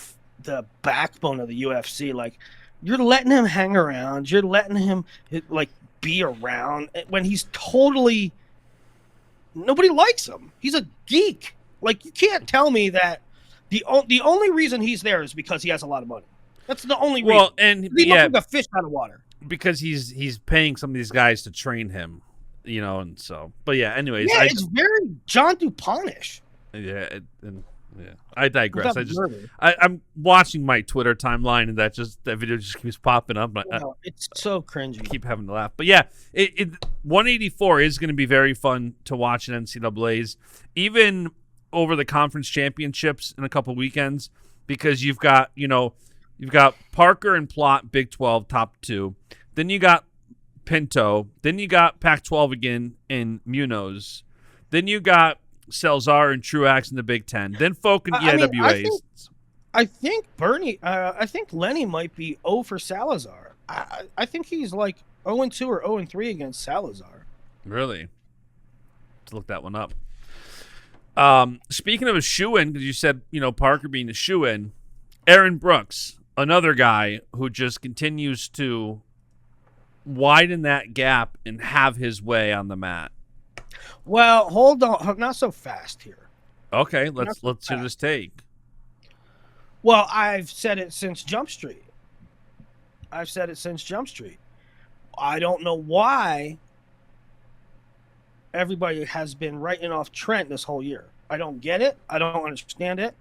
[SPEAKER 2] backbone of the UFC. Like you're letting him hang around. You're letting him like be around when he's totally. Nobody likes him. He's a geek. Like you can't tell me that the only reason he's there is because he has a lot of money. That's the only reason.
[SPEAKER 1] Well, and
[SPEAKER 2] he looks like a fish out of water.
[SPEAKER 1] Because he's paying some of these guys to train him, and so. But yeah, anyways,
[SPEAKER 2] it's very John DuPont-ish.
[SPEAKER 1] Yeah, I digress. I'm watching my Twitter timeline, and that video just keeps popping up.
[SPEAKER 2] It's so cringy.
[SPEAKER 1] I keep having to laugh. But yeah, 184 is going to be very fun to watch in NCAAs, even over the conference championships in a couple weekends, because you've got Parker and Plott, Big 12 top 2. Then you got Pinto. Then you got Pac-12 again in Munoz. Then you got Salzar and Truax in the Big 10. Then Folk and EIWAs.
[SPEAKER 2] I think Lenny might be 0 for Salazar. I think he's like 0-2 or 0-3 against Salazar.
[SPEAKER 1] Really? Let's look that one up. Speaking of a shoe-in, because you said, Parker being a shoe-in, Aaron Brooks, another guy who just continues to widen that gap and have his way on the mat.
[SPEAKER 2] Well, hold on. Not so fast here.
[SPEAKER 1] Okay, let's hear this take.
[SPEAKER 2] Well, I've said it since Jump Street. I don't know why everybody has been writing off Trent this whole year. I don't get it. I don't understand it.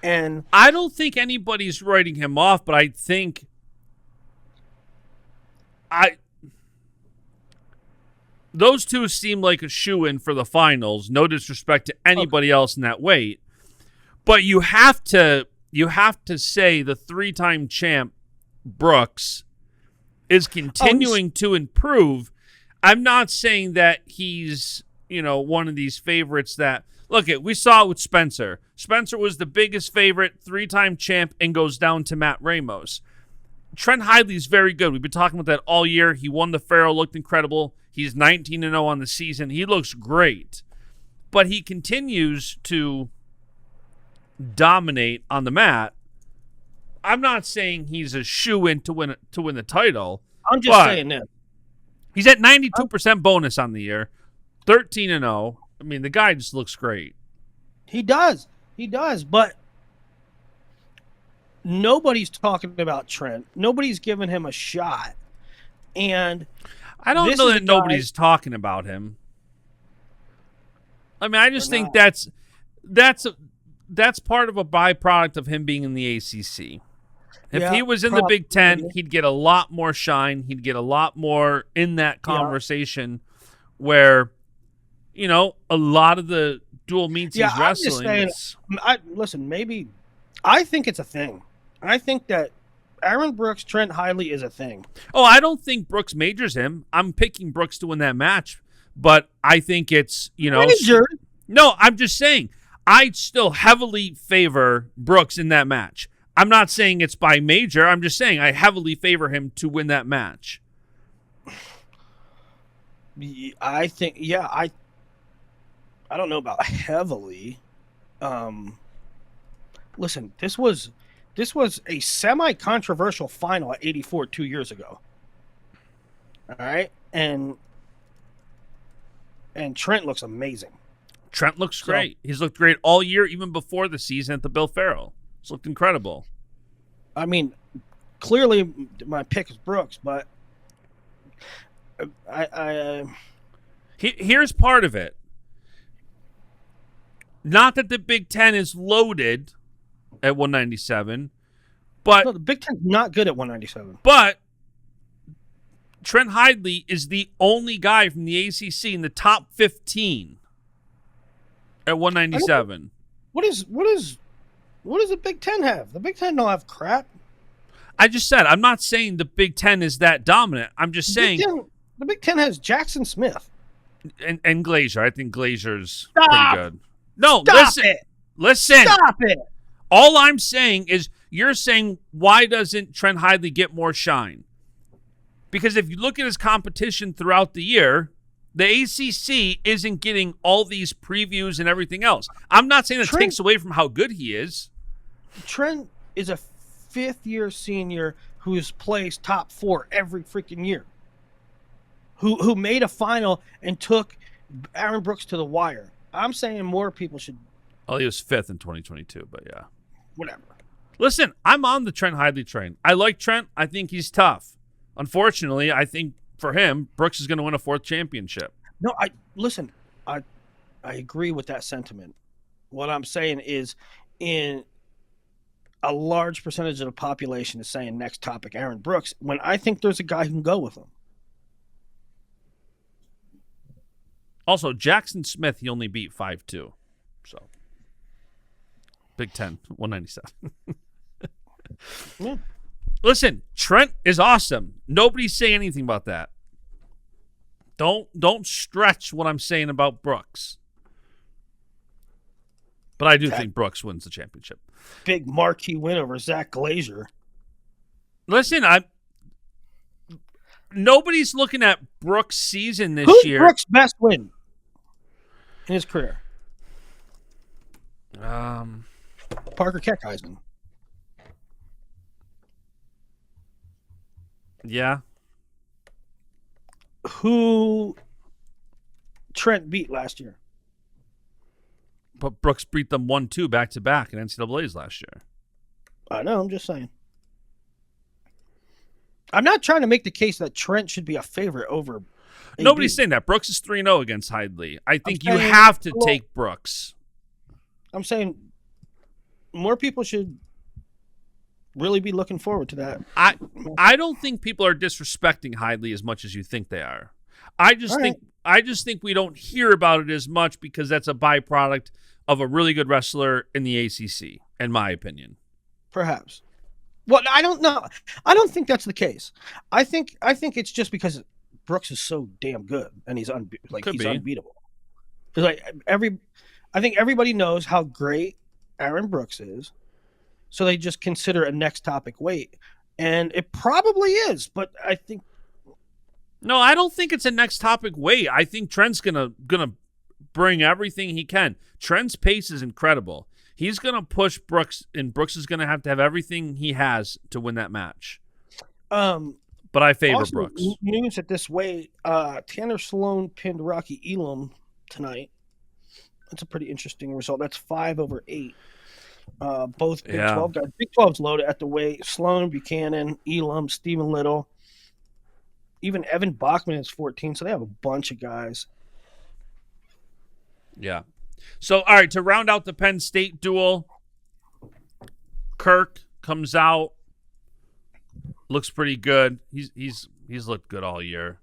[SPEAKER 2] And
[SPEAKER 1] I don't think anybody's writing him off, but I think those two seem like a shoo-in for the finals. No disrespect to anybody else in that weight, but you have to say the 3-time champ Brooks is continuing to improve. I'm not saying that he's one of these favorites that we saw it with Spencer. Spencer was the biggest favorite, 3-time champ, and goes down to Matt Ramos. Trent Hidley's very good. We've been talking about that all year. He won the Farrell, looked incredible. He's 19-0 on the season. He looks great. But he continues to dominate on the mat. I'm not saying he's a shoo-in to win the title.
[SPEAKER 2] I'm just saying this.
[SPEAKER 1] He's at 92% bonus on the year. 13-0. I mean, the guy just looks great.
[SPEAKER 2] He does, but nobody's talking about Trent. Nobody's giving him a shot. And
[SPEAKER 1] I don't know that nobody's talking about him. I mean, I just think that's part of a byproduct of him being in the ACC. If he was in the Big Ten, he'd get a lot more shine. He'd get a lot more in that conversation where, a lot of the dual meets he's wrestling.
[SPEAKER 2] I'm just saying, listen, maybe I think it's a thing. I think that Aaron Brooks, Trent Hidley is a thing.
[SPEAKER 1] Oh, I don't think Brooks majors him. I'm picking Brooks to win that match, but I think it's,
[SPEAKER 2] Major?
[SPEAKER 1] No, I'm just saying I still heavily favor Brooks in that match. I'm not saying it's by major. I'm just saying I heavily favor him to win that match.
[SPEAKER 2] I think, I don't know about heavily. Listen, this was a semi-controversial final at 84 2 years ago. All right? And Trent looks amazing.
[SPEAKER 1] Trent looks great. He's looked great all year, even before the season at the Bill Farrell. It's looked incredible.
[SPEAKER 2] I mean, clearly my pick is Brooks, but
[SPEAKER 1] here's part of it. Not that the Big Ten is loaded at 197, but
[SPEAKER 2] the Big Ten's not good at 197.
[SPEAKER 1] But Trent Hidley is the only guy from the ACC in the top 15 at 197.
[SPEAKER 2] What is What does the Big Ten have? The Big Ten don't have crap.
[SPEAKER 1] I just said, I'm not saying the Big Ten is that dominant. I'm just saying
[SPEAKER 2] The Big Ten has Jackson Smith.
[SPEAKER 1] And Glazier. I think Glazier's
[SPEAKER 2] Stop.
[SPEAKER 1] pretty good. No,
[SPEAKER 2] Stop it.
[SPEAKER 1] Listen.
[SPEAKER 2] Stop it.
[SPEAKER 1] All I'm saying is you're saying, why doesn't Trent Hidley get more shine? Because if you look at his competition throughout the year, the ACC isn't getting all these previews and everything else. I'm not saying that takes away from how good he is.
[SPEAKER 2] Trent is a fifth-year senior who's placed top 4 every freaking year. Who made a final and took Aaron Brooks to the wire. I'm saying more people should.
[SPEAKER 1] Oh, he was 5th in 2022, but yeah.
[SPEAKER 2] Whatever.
[SPEAKER 1] Listen, I'm on the Trent Hidley train. I like Trent. I think he's tough. Unfortunately, I think for him, Brooks is going to win a 4th championship.
[SPEAKER 2] No, I agree with that sentiment. What I'm saying is, in a large percentage of the population is saying next topic Aaron Brooks, when I think there's a guy who can go with him.
[SPEAKER 1] Also, Jackson Smith, he only beat 5'2". So, Big Ten, 197.
[SPEAKER 2] Yeah.
[SPEAKER 1] Listen, Trent is awesome. Nobody's saying anything about that. Don't stretch what I'm saying about Brooks. But I do think Brooks wins the championship.
[SPEAKER 2] Big marquee win over Zach Glazier.
[SPEAKER 1] Listen, nobody's looking at Brooks' season this year.
[SPEAKER 2] Who's Brooks' best win in his career? Parker Keckheisen.
[SPEAKER 1] Yeah.
[SPEAKER 2] Who Trent beat last year?
[SPEAKER 1] But Brooks beat them 1-2 back-to-back in NCAAs last year.
[SPEAKER 2] I know, I'm just saying. I'm not trying to make the case that Trent should be a favorite over AD.
[SPEAKER 1] Nobody's saying that. Brooks is 3-0 against Hidley. I think you have to take Brooks.
[SPEAKER 2] I'm saying more people should really be looking forward to that.
[SPEAKER 1] I don't think people are disrespecting Hidley as much as you think they are. I just think we don't hear about it as much because that's a byproduct of a really good wrestler in the ACC, in my opinion.
[SPEAKER 2] Perhaps. Well, I don't know. I don't think that's the case. I think it's just because Brooks is so damn good and he's unbeatable. Like I think everybody knows how great Aaron Brooks is, so they just consider a next topic weight, and it probably is. But I think
[SPEAKER 1] no, I don't think it's a next topic weight. I think Trent's gonna bring everything he can. Trent's pace is incredible. He's gonna push Brooks, and Brooks is gonna have to have everything he has to win that match. But I favor Brooks.
[SPEAKER 2] News at this weight: Tanner Sloan pinned Rocky Elam tonight. That's a pretty interesting result. That's 5/8. Both Big 12 guys. Big 12's loaded at the weight. Sloan, Buchanan, Elam, Stephen Little. Even Evan Bachman is 14, so they have a bunch of guys.
[SPEAKER 1] Yeah. So, all right, to round out the Penn State duel, Kirk comes out, looks pretty good. He's looked good all year.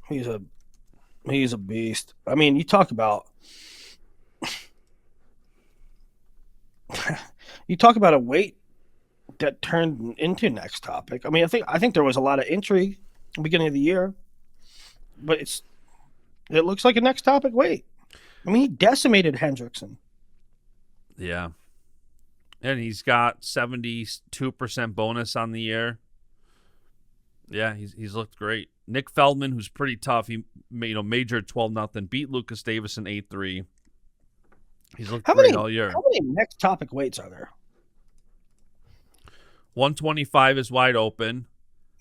[SPEAKER 2] He's a beast. I mean, you talk about a weight that turned into next topic. I mean, I think there was a lot of intrigue at the beginning of the year, but it looks like a next topic weight. I mean, he decimated Hendrickson.
[SPEAKER 1] Yeah. And he's got 72% bonus on the year. Yeah, he's looked great. Nick Feldman, who's pretty tough, he majored 12-0, beat Lucas Davis in 8-3. He's looked great all year.
[SPEAKER 2] How many next topic weights are there?
[SPEAKER 1] 125 is wide open.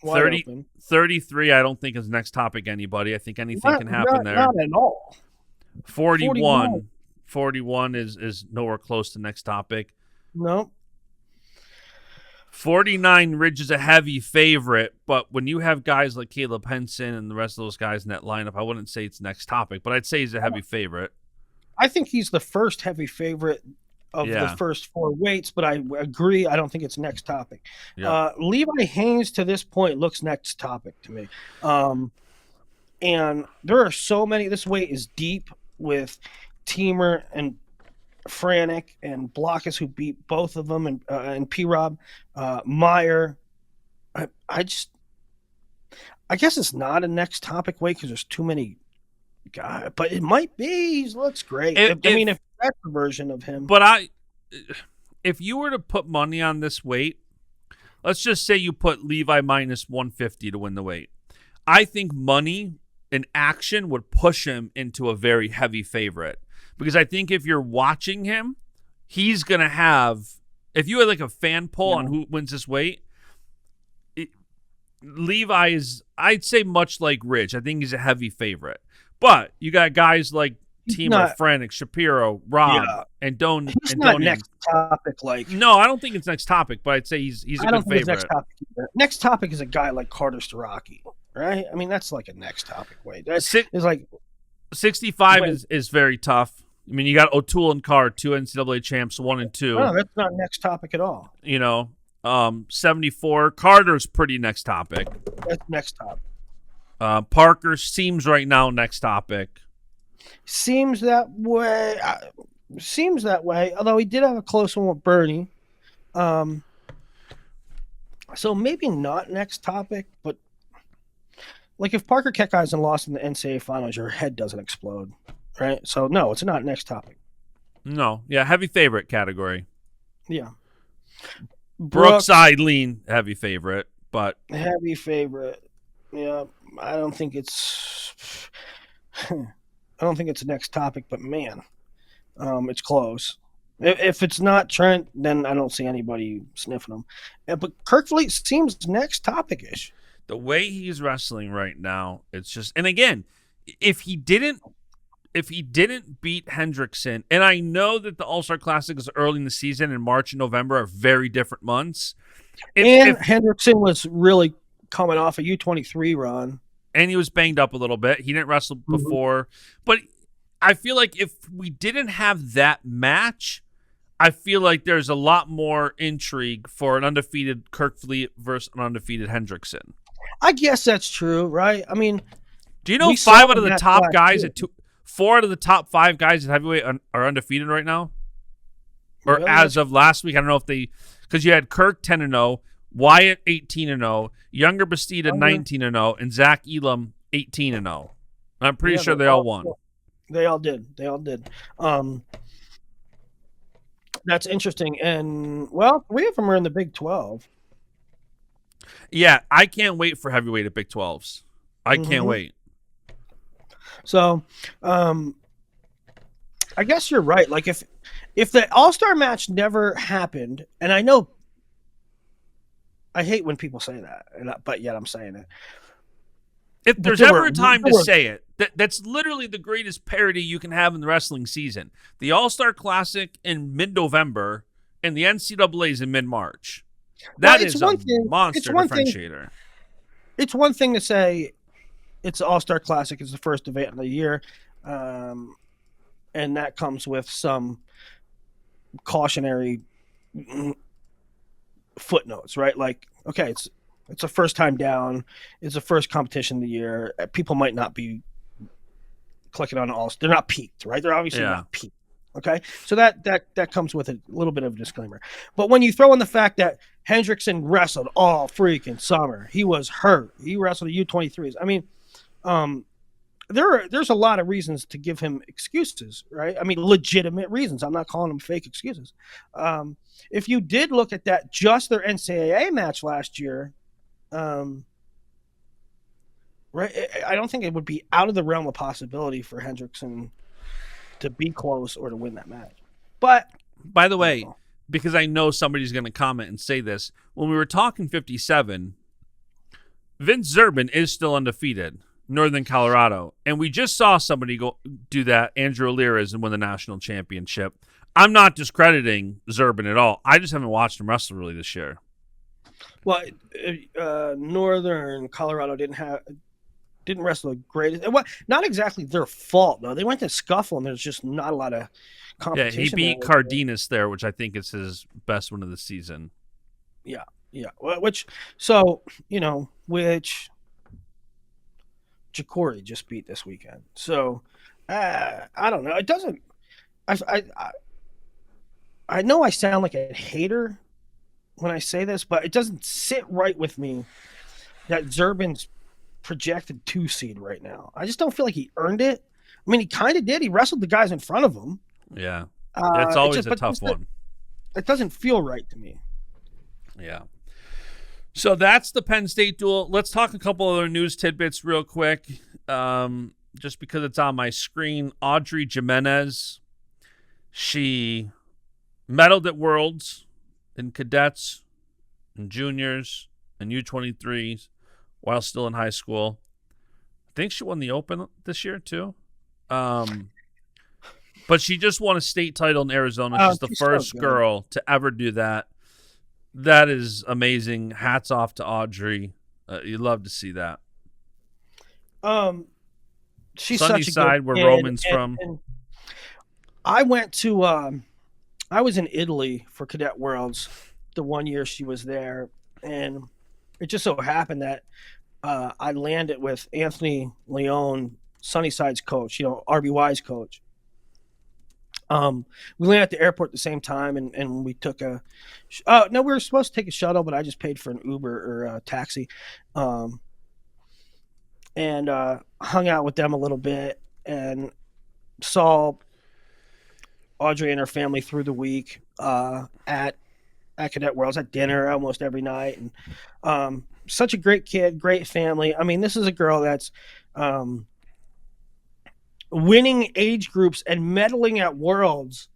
[SPEAKER 1] 33, I don't think is next topic anybody. I think anything can happen there.
[SPEAKER 2] Not at all.
[SPEAKER 1] 41 is nowhere close to next topic.
[SPEAKER 2] No.
[SPEAKER 1] 49, Ridge is a heavy favorite, but when you have guys like Caleb Henson and the rest of those guys in that lineup, I wouldn't say it's next topic, but I'd say he's a heavy favorite.
[SPEAKER 2] I think he's the first heavy favorite of the first 4 weights, but I agree. I don't think it's next topic. Yeah. Levi Haynes to this point looks next topic to me. And there are so many. This weight is deep with Teamer and Franek and Blockus, who beat both of them, and P-Rob, Meyer. I guess it's not a next topic weight because there's too many guys, but it might be. He looks great. If that's the version of him.
[SPEAKER 1] But if you were to put money on this weight, let's just say you put Levi minus 150 to win the weight. I think money in action would push him into a very heavy favorite. Because I think if you're watching him, he's going to have, if you had like a fan poll on who wins this weight, Levi is, I'd say, much like Ridge. I think he's a heavy favorite. But you got guys like Teamer, Franek, Shapiro, Rob, and Don.
[SPEAKER 2] He's not next topic.
[SPEAKER 1] No, I don't think it's next topic, but I'd say he's a good favorite.
[SPEAKER 2] Next topic either. Next topic is a guy like Carter Starocki, right? I mean, that's like a next topic weight. It's like
[SPEAKER 1] 65 is very tough. I mean, you got O'Toole and Carr, 2 NCAA champs, 1 and 2.
[SPEAKER 2] No, that's not next topic at all.
[SPEAKER 1] 74. Carter's pretty next topic.
[SPEAKER 2] That's next topic.
[SPEAKER 1] Parker seems right now next topic.
[SPEAKER 2] Seems that way. Although he did have a close one with Bernie. So maybe not next topic, but like if Parker Keckeisen lost in the NCAA finals, your head doesn't explode. Right, so no, it's not next topic.
[SPEAKER 1] No, yeah, heavy favorite category.
[SPEAKER 2] Yeah,
[SPEAKER 1] Brooks lean heavy favorite, but
[SPEAKER 2] heavy favorite. Yeah, I don't think it's next topic, but man, it's close. If it's not Trent, then I don't see anybody sniffing him. But Kirkfleet seems next topic-ish.
[SPEAKER 1] The way he's wrestling right now, it's just, and again, if he didn't beat Hendrickson, and I know that the All-Star Classic is early in the season, and March and November are very different months.
[SPEAKER 2] If Hendrickson was really coming off a U23 run.
[SPEAKER 1] And he was banged up a little bit. He didn't wrestle before. But I feel like if we didn't have that match, I feel like there's a lot more intrigue for an undefeated Kirkfleet versus an undefeated Hendrickson.
[SPEAKER 2] I guess that's true, right? I mean,
[SPEAKER 1] do you know 5 out of the top guys at 4 out of the top 5 guys at heavyweight are undefeated right now? Or really? As of last week, I don't know if because you had Kirk 10-0, Wyatt 18-0, Younger Bastida 19-0, and Zach Elam 18-0. I'm pretty sure they all won.
[SPEAKER 2] They all did. That's interesting. And, well, 3 of them are in the Big 12.
[SPEAKER 1] Yeah, I can't wait for heavyweight at Big 12s. I can't wait.
[SPEAKER 2] So, I guess you're right. Like, if the All-Star match never happened, and I know I hate when people say that, but yet I'm saying it.
[SPEAKER 1] If there's ever a time to say it, that's literally the greatest parody you can have in the wrestling season. The All-Star Classic in mid-November and the NCAAs in mid-March. That is a monster differentiator.
[SPEAKER 2] It's one thing to say it's the All-Star Classic. It's the first event of the year, and that comes with some cautionary footnotes, right? Like, okay, it's a first time down. It's the first competition of the year. People might not be clicking on all. They're not peaked, right? They're obviously not peaked. Okay, so that comes with a little bit of a disclaimer. But when you throw in the fact that Hendrickson wrestled all freaking summer, he was hurt. He wrestled the U23s. I mean, there's a lot of reasons to give him excuses, right? I mean, legitimate reasons. I'm not calling them fake excuses. If you did look at that, just their NCAA match last year, right? I don't think it would be out of the realm of possibility for Hendrickson to be close or to win that match. But
[SPEAKER 1] by the way, because I know somebody's going to comment and say this, when we were talking 57, Vince Zurban is still undefeated, Northern Colorado, and we just saw somebody do that, Andrew Alirez, and win the national championship. I'm not discrediting Zurban at all. I just haven't watched him wrestle really this year.
[SPEAKER 2] Well, Northern Colorado didn't wrestle the greatest. Not exactly their fault, though. They went to scuffle, and there's just not a lot of competition.
[SPEAKER 1] Yeah, he beat Cardenas there, which I think is his best one of the season.
[SPEAKER 2] Yeah. Which Jacori just beat this weekend. So, I don't know. It doesn't. I know I sound like a hater when I say this, but it doesn't sit right with me that Zerban's projected 2 seed right now. I just don't feel like he earned it. I mean, he kind of did. He wrestled the guys in front of him.
[SPEAKER 1] Yeah. It's always a tough one.
[SPEAKER 2] It doesn't feel right to me.
[SPEAKER 1] Yeah. So that's the Penn State duel. Let's talk a couple other news tidbits real quick. Just because it's on my screen. Audrey Jimenez, she medaled at Worlds in cadets and juniors and U23s while still in high school. I think she won the Open this year too. But she just won a state title in Arizona. She's the first girl to ever do that. That is amazing. Hats off to Audrey. You love to see that.
[SPEAKER 2] She's
[SPEAKER 1] Sunnyside, where Roman's from.
[SPEAKER 2] And I went to I was in Italy for Cadet Worlds the one year she was there, and it just so happened that I landed with Anthony Leone, Sunnyside's coach, RBY's coach. We landed at the airport at the same time, and we took we were supposed to take a shuttle, but I just paid for an Uber or a taxi, and hung out with them a little bit and saw Audrey and her family through the week at Cadet Worlds, at dinner almost every night, and such a great kid, great family. I mean, this is a girl that's winning age groups and medaling at Worlds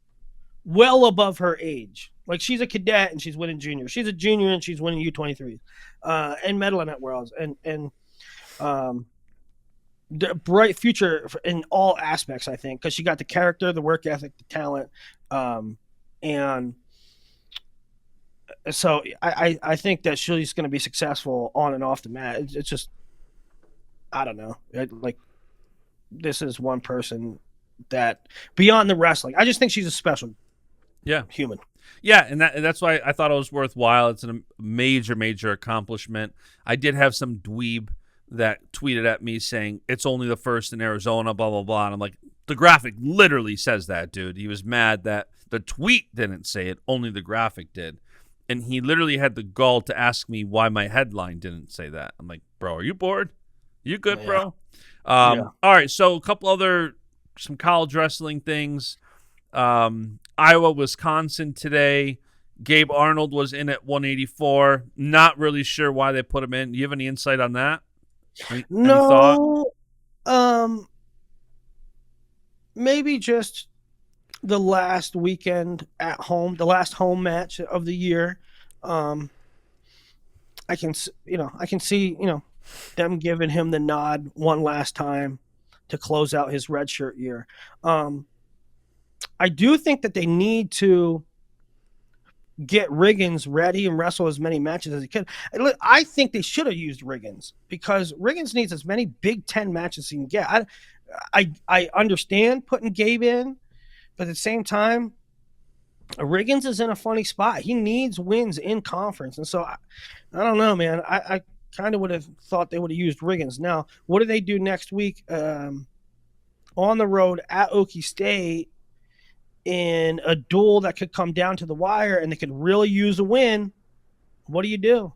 [SPEAKER 2] well above her age. Like, she's a cadet and she's winning junior. She's a junior and she's winning U23 and medaling at Worlds. And the bright future in all aspects, I think, because she got the character, the work ethic, the talent. And so I think that she's going to be successful on and off the mat. It's just, I don't know. This is one person that beyond the wrestling, I just think she's a special human.
[SPEAKER 1] Yeah, and that's why I thought it was worthwhile. It's a major accomplishment. I did have some dweeb that tweeted at me saying it's only the first in Arizona, blah, blah, blah. And I'm like, the graphic literally says that, dude. He was mad that the tweet didn't say it, only the graphic did. And he literally had the gall to ask me why my headline didn't say that. I'm like, bro, are you bored? You good, bro? All right, so a couple some college wrestling things. Iowa, Wisconsin today. Gabe Arnold was in at 184. Not really sure why they put him in. Do you have any insight on that? Any thought?
[SPEAKER 2] Maybe just the last weekend at home, the last home match of the year. I can see, them giving him the nod one last time to close out his redshirt year. I do think that they need to get Riggins ready and wrestle as many matches as he can. I think they should have used Riggins because Riggins needs as many Big Ten matches as he can get. I understand putting Gabe in, but at the same time, Riggins is in a funny spot. He needs wins in conference. And so I don't know, man. I kind of would have thought they would have used Riggins. Now, what do they do next week on the road at Okie State in a duel that could come down to the wire and they could really use a win? What do? You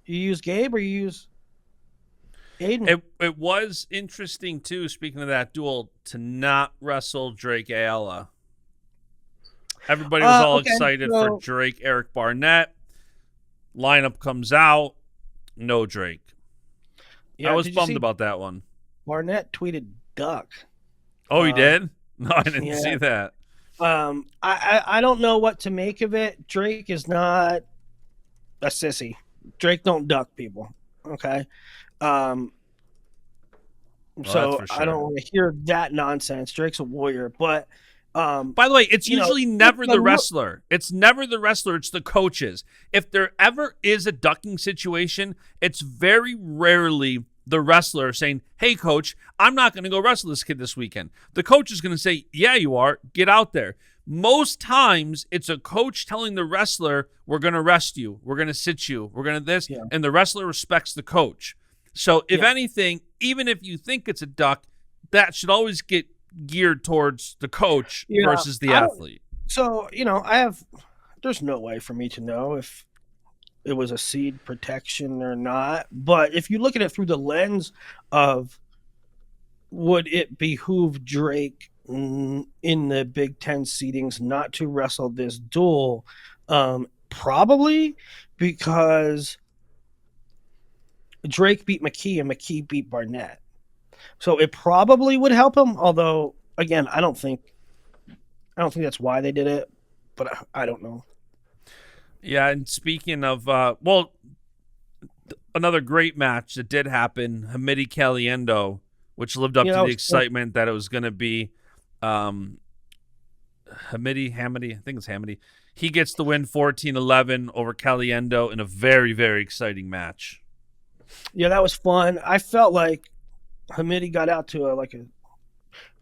[SPEAKER 2] use Gabe or you use Aiden?
[SPEAKER 1] It was interesting, too, speaking of that duel, to not wrestle Drake Ayala. Everybody was all excited for Drake, Eric Barnett. Lineup comes out. No Drake.
[SPEAKER 2] Yeah,
[SPEAKER 1] I was bummed about that one.
[SPEAKER 2] Barnett tweeted duck.
[SPEAKER 1] Oh, he did? No, I didn't see that.
[SPEAKER 2] I don't know what to make of it. Drake is not a sissy. Drake don't duck people. Okay. So sure. I don't want to hear that nonsense. Drake's a warrior, but
[SPEAKER 1] by the way, it's usually never the wrestler. It's never the wrestler. It's the coaches. If there ever is a ducking situation, it's very rarely the wrestler saying, hey, coach, I'm not going to go wrestle this kid this weekend. The coach is going to say, yeah, you are. Get out there. Most times, it's a coach telling the wrestler, we're going to rest you. We're going to sit you. We're going to this. Yeah. And the wrestler respects the coach. So if anything, even if you think it's a duck, that should always get geared towards the coach versus the athlete.
[SPEAKER 2] So, there's no way for me to know if it was a seed protection or not. But if you look at it through the lens of would it behoove Drake in the Big Ten seedings not to wrestle this duel? Probably, because Drake beat McKee and McKee beat Barnett. So it probably would help him. Although, again, I don't think that's why they did it, but I don't know.
[SPEAKER 1] Yeah, and speaking of, another great match that did happen, Hamidi Caliendo, which lived up to the excitement that it was going to be. Hamidi, I think it's Hamidi. He gets the win 14-11 over Caliendo in a very, very exciting match.
[SPEAKER 2] Yeah, that was fun. I felt like Hamidi got out to a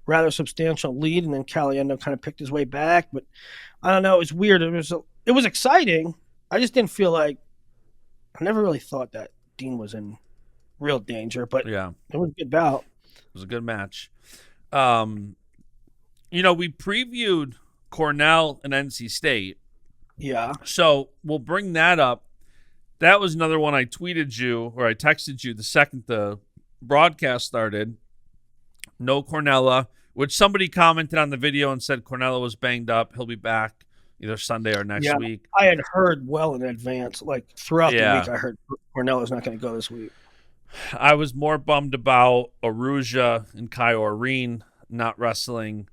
[SPEAKER 2] rather substantial lead, and then Caliendo kind of picked his way back. But I don't know. It was weird. It was exciting. I just didn't feel like I never really thought that Dean was in real danger. But
[SPEAKER 1] yeah,
[SPEAKER 2] it was a good bout.
[SPEAKER 1] It was a good match. We previewed Cornell and NC State.
[SPEAKER 2] Yeah.
[SPEAKER 1] So we'll bring that up. That was another one I tweeted you or I texted you the second the broadcast started. No Cornella, which somebody commented on the video and said Cornella was banged up. He'll be back either Sunday or next week.
[SPEAKER 2] I had heard well in advance. Like throughout the week, I heard Cornella's not going to go this week.
[SPEAKER 1] I was more bummed about Aruja and Kai Oreen not wrestling.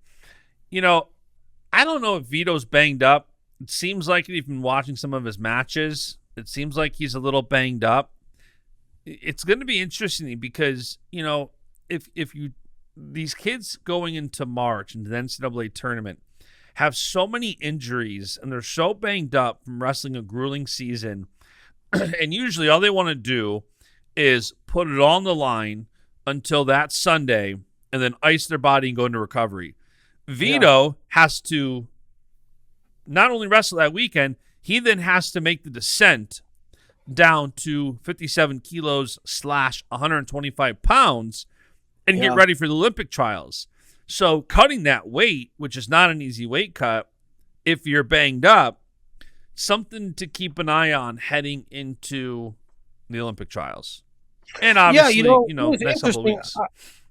[SPEAKER 1] I don't know if Vito's banged up. It seems like it, even watching some of his matches, it seems like he's a little banged up. It's going to be interesting because, if these kids going into March into the NCAA tournament have so many injuries and they're so banged up from wrestling a grueling season, and usually all they want to do is put it on the line until that Sunday and then ice their body and go into recovery. Vito has to not only wrestle that weekend, he then has to make the descent down to 57 kilos / 125 pounds and get ready for the Olympic trials. So cutting that weight, which is not an easy weight cut, if you're banged up, something to keep an eye on heading into the Olympic trials. And obviously, next couple of weeks.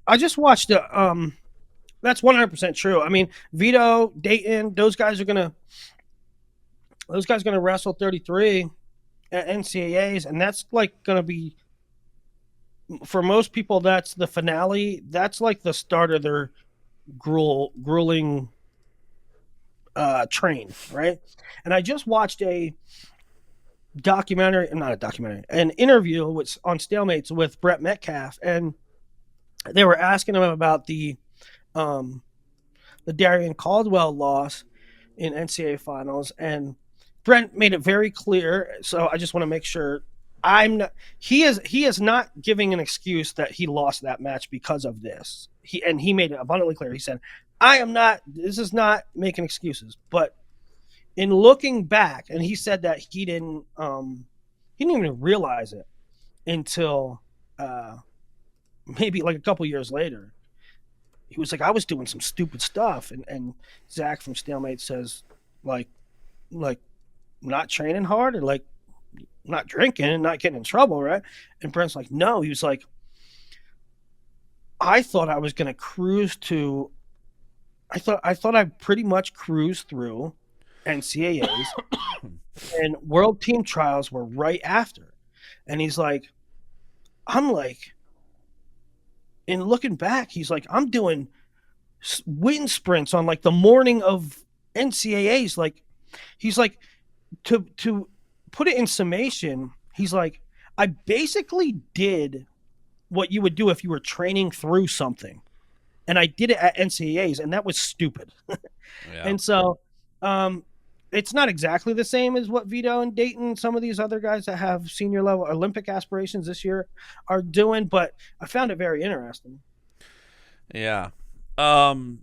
[SPEAKER 2] I just watched that's 100% true. I mean, Vito, Dayton, those guys are gonna wrestle 33 at NCAAs, and that's like gonna be, for most people, that's the finale. That's like the start of their grueling train, right? And I just watched an interview on Stalemates with Brett Metcalf, and they were asking him about the Darian Caldwell loss in NCAA finals, and Brent made it very clear. So I just want to make sure he is not giving an excuse that he lost that match because of this. He made it abundantly clear. He said, this is not making excuses, but in looking back, and he said that he didn't even realize it until maybe like a couple years later. He was like, I was doing some stupid stuff. And Zach from Stalemate says, like not training hard or like not drinking and not getting in trouble, right? And Brent's like, no. He was like, I thought I was going to cruise to – I thought I pretty much cruised through NCAAs and World Team Trials were right after. And he's like, I'm like – in looking back, he's like, I'm doing wind sprints on like the morning of NCAAs. Like, he's like, to put it in summation, he's like, I basically did what you would do if you were training through something. And I did it at NCAAs, and that was stupid. And so it's not exactly the same as what Vito and Dayton, some of these other guys that have senior level Olympic aspirations this year are doing, but I found it very interesting.
[SPEAKER 1] Yeah. So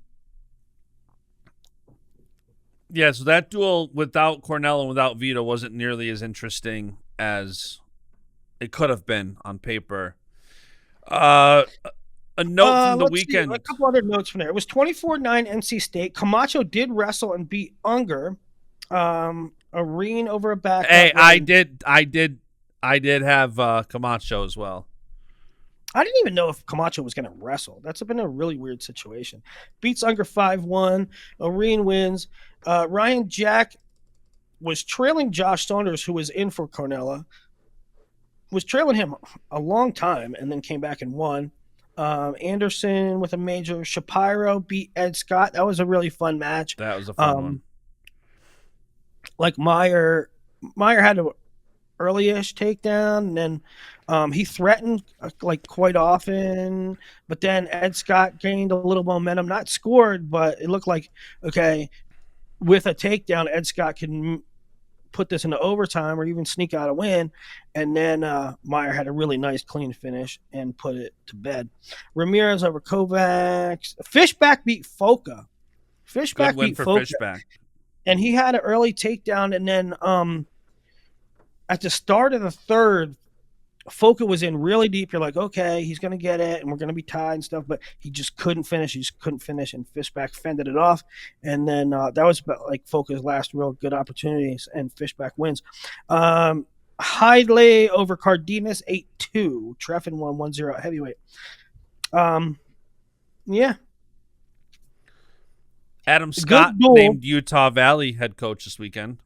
[SPEAKER 1] that duel without Cornell and without Vito wasn't nearly as interesting as it could have been on paper. A note from the
[SPEAKER 2] Let's see,
[SPEAKER 1] weekend.
[SPEAKER 2] a couple other notes from there. It was 24-9 NC State. Camacho did wrestle and beat Unger. Areen over a back.
[SPEAKER 1] Hey, I did have Camacho as well.
[SPEAKER 2] I didn't even know if Camacho was going to wrestle. That's been a really weird situation. Beats Unger 5-1. Areen wins. Ryan Jack was trailing Josh Saunders, who was in for Cornell. Was trailing him a long time and then came back and won. Anderson with a major. Shapiro beat Ed Scott. That was a really fun match.
[SPEAKER 1] That was a fun one.
[SPEAKER 2] Like Meyer had an early-ish takedown, and then he threatened like quite often, but then Ed Scott gained a little momentum, not scored, but it looked like, okay, with a takedown, Ed Scott can put this into overtime or even sneak out a win. And then Meyer had a really nice clean finish and put it to bed. Ramirez over Kovacs. Fishback beat Foca. Fishback
[SPEAKER 1] Good win
[SPEAKER 2] beat
[SPEAKER 1] for
[SPEAKER 2] Foca.
[SPEAKER 1] Fishback.
[SPEAKER 2] And he had an early takedown, and then at the start of the third, Foca was in really deep. You're like, okay, he's going to get it, and we're going to be tied and stuff, but he just couldn't finish. He just couldn't finish, and Fishback fended it off. And then that was about, like, Foca's last real good opportunities, and Fishback wins. Hidley over Cardenas 8-2. Treffin won 1-0 at heavyweight. Yeah.
[SPEAKER 1] Adam Scott named Utah Valley head coach this weekend.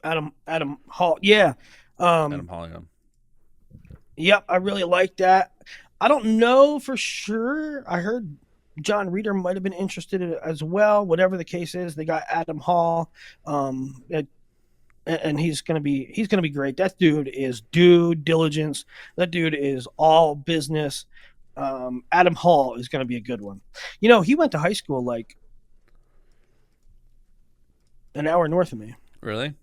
[SPEAKER 2] Adam Hall. Yeah.
[SPEAKER 1] Adam Hall, yeah.
[SPEAKER 2] Yep, I really like that. I don't know for sure. I heard John Reeder might have been interested in it as well. Whatever the case is, they got Adam Hall, and he's gonna be great. That dude is due diligence. That dude is all business. Adam Hall is gonna be a good one. You know, he went to high school like an hour north of me.
[SPEAKER 1] Really?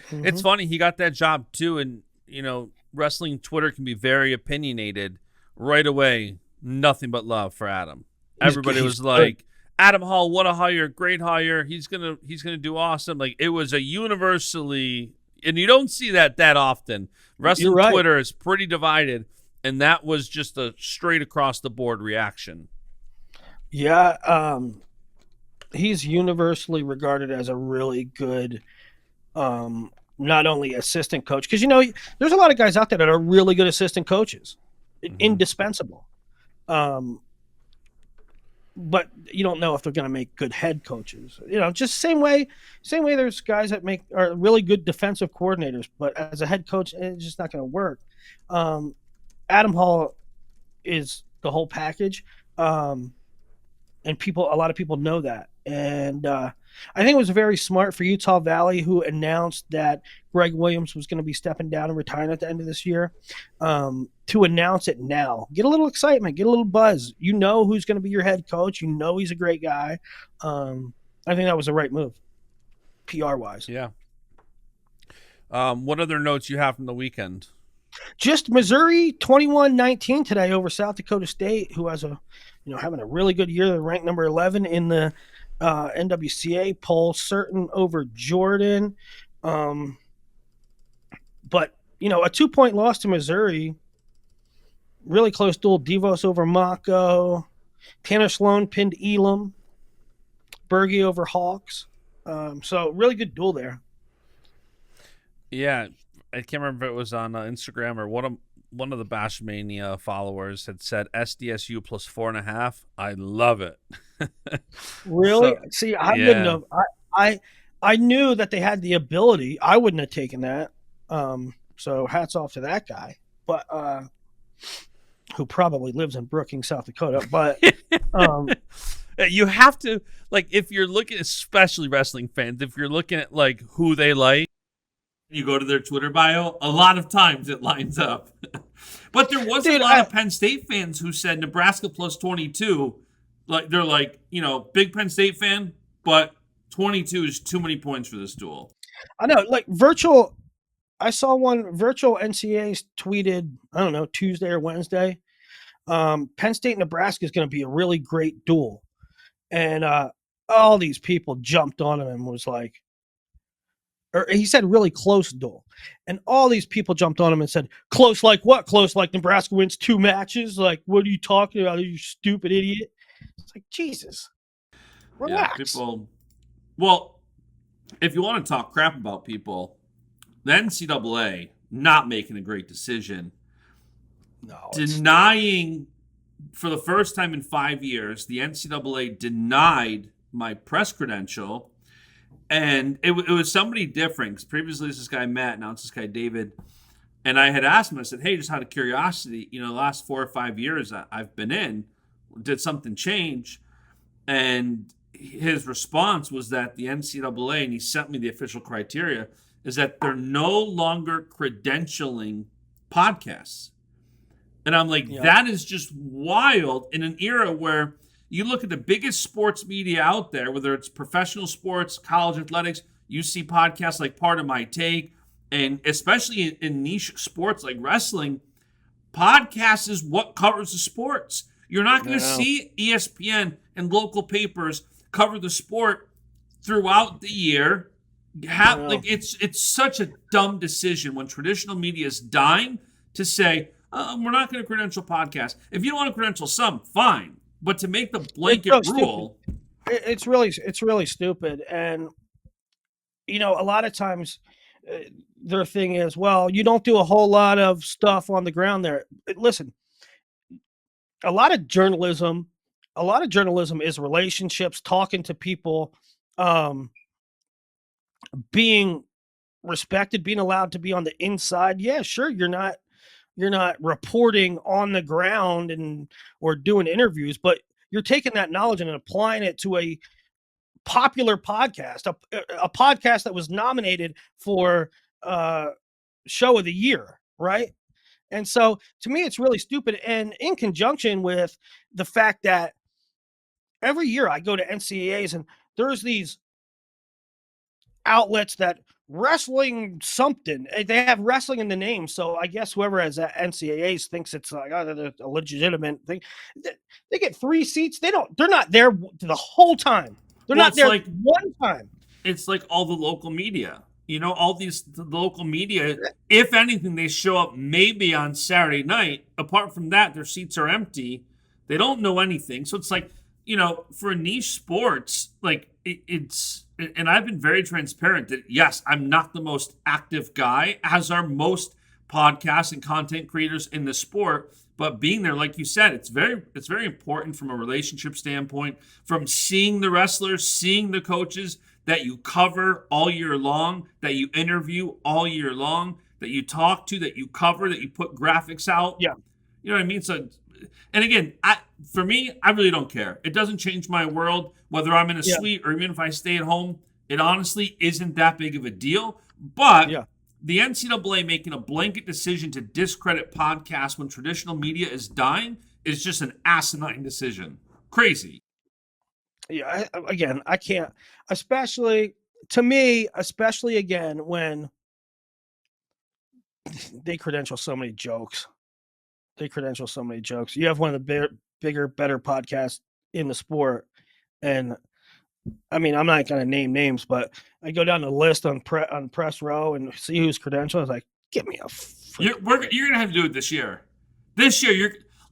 [SPEAKER 1] Mm-hmm. It's funny. He got that job too, and you know, wrestling Twitter can be very opinionated. Right away, nothing but love for Adam. Everybody was like, good. Adam Hall, what a hire, great hire. He's gonna do awesome. Like, it was a universally, and you don't see that often. Wrestling Twitter is pretty divided, and that was just a straight across the board reaction.
[SPEAKER 2] Yeah, he's universally regarded as a really good, not only assistant coach, because, you know, there's a lot of guys out there that are really good assistant coaches, indispensable. But you don't know if they're going to make good head coaches. You know, just same way there's guys that are really good defensive coordinators, but as a head coach, it's just not going to work. Adam Hall is the whole package, and a lot of people know that. And I think it was very smart for Utah Valley, who announced that Greg Williams was going to be stepping down and retiring at the end of this year, to announce it now. Get a little excitement, get a little buzz. You know who's going to be your head coach. You know he's a great guy. I think that was the right move, PR-wise.
[SPEAKER 1] Yeah. What other notes you have from the weekend?
[SPEAKER 2] Just Missouri 21-19 today over South Dakota State, who has having a really good year. They're ranked number 11 in the NWCA poll, certain over Jordan. But, you know, a 2-point loss to Missouri, really close duel. Devos over Mako. Tanner Sloan pinned Elam. Berge over Hawks. So really good duel there.
[SPEAKER 1] Yeah, I can't remember if it was on Instagram or one of the Baschamania followers had said SDSU plus 4.5. I love it.
[SPEAKER 2] Really? So, see, I wouldn't have. I knew that they had the ability. I wouldn't have taken that. So hats off to that guy, but who probably lives in Brookings, South Dakota. But
[SPEAKER 1] you have to, like, if you're looking, especially wrestling fans, if you're looking at like who they like, you go to their Twitter bio, a lot of times it lines up. But there was a lot of Penn State fans who said Nebraska plus 22. Like, they're like, you know, big Penn State fan, but 22 is too many points for this duel.
[SPEAKER 2] I know, like I saw one virtual NCAAs tweeted, I don't know, Tuesday or Wednesday. Penn State Nebraska is going to be a really great duel. And all these people jumped on him and was like, or he said really close duel. And all these people jumped on him and said, close like what? Close like Nebraska wins 2 matches? Like, what are you talking about, you stupid idiot? It's like, Jesus. Relax.
[SPEAKER 1] Yeah, people. Well, if you want to talk crap about people, the NCAA not making a great decision.
[SPEAKER 2] No.
[SPEAKER 1] Denying, for the first time in 5 years, the NCAA denied my press credential. And it was somebody different. Because previously, this guy Matt, now it's this guy David. And I had asked him, I said, hey, just out of curiosity, the last 4 or 5 years I've been in, did something change? And his response was that the NCAA, and he sent me the official criteria, is that they're no longer credentialing podcasts. And I'm like, that is just wild in an era where you look at the biggest sports media out there, whether it's professional sports, college athletics, you see podcasts like Part of My Take, and especially in niche sports like wrestling, podcasts is what covers the sports. You're not going to see ESPN and local papers cover the sport throughout the year. Like it's such a dumb decision when traditional media is dying to say, we're not going to credential podcasts. If you don't want to credential some, fine. But to make the blanket rule,
[SPEAKER 2] it's really stupid. And a lot of times their thing is, well, you don't do a whole lot of stuff on the ground there. Listen, a lot of journalism is relationships, talking to people, being respected, being allowed to be on the inside. Yeah, sure, you're not reporting on the ground or doing interviews, but you're taking that knowledge and applying it to a popular podcast, a podcast that was nominated for show of the year, right? And so to me, it's really stupid. And in conjunction with the fact that every year I go to NCAAs and there's these outlets that wrestling something, they have wrestling in the name. So I guess whoever has NCAAs thinks it's like a legitimate thing. They get 3 seats. They're not there the whole time. They're not there like one time.
[SPEAKER 1] It's like all the local media. All the local media, if anything, they show up maybe on Saturday night. Apart from that, their seats are empty. They don't know anything. So it's like, for niche sports, like it's, and I've been very transparent that, yes, I'm not the most active guy, as are most podcasts and content creators in the sport. But being there, like you said, it's very important from a relationship standpoint, from seeing the wrestlers, seeing the coaches that you cover all year long, that you interview all year long, that you talk to, that you cover, that you put graphics out.
[SPEAKER 2] Yeah.
[SPEAKER 1] You know what I mean? So, and again, for me, I really don't care. It doesn't change my world, whether I'm in a suite or even if I stay at home. It honestly isn't that big of a deal. But the NCAA making a blanket decision to discredit podcasts when traditional media is dying is just an asinine decision. Crazy.
[SPEAKER 2] Yeah, I can't, especially again, when they credential so many jokes. You have one of the bigger, better podcasts in the sport. And I mean, I'm not going to name names, but I go down the list on press row and see who's credentialed. I was like, get me a
[SPEAKER 1] You're going to have to do it this year.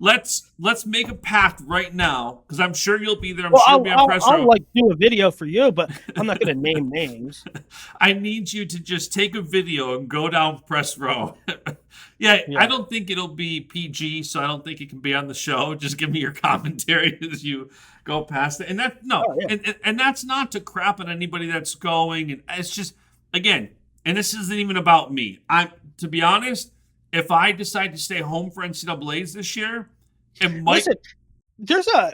[SPEAKER 1] Let's make a pact right now, because I'm sure you'll be there. I'm sure you'll be on press row.
[SPEAKER 2] I'll do a video for you, but I'm not going to name names.
[SPEAKER 1] I need you to just take a video and go down press row. yeah, I don't think it'll be PG, so I don't think it can be on the show. Just give me your commentary as you go past it. And and that's not to crap on anybody that's going. And it's just, again, and this isn't even about me. To be honest, if I decide to stay home for NCAAs this year, it might.
[SPEAKER 2] Listen, there's a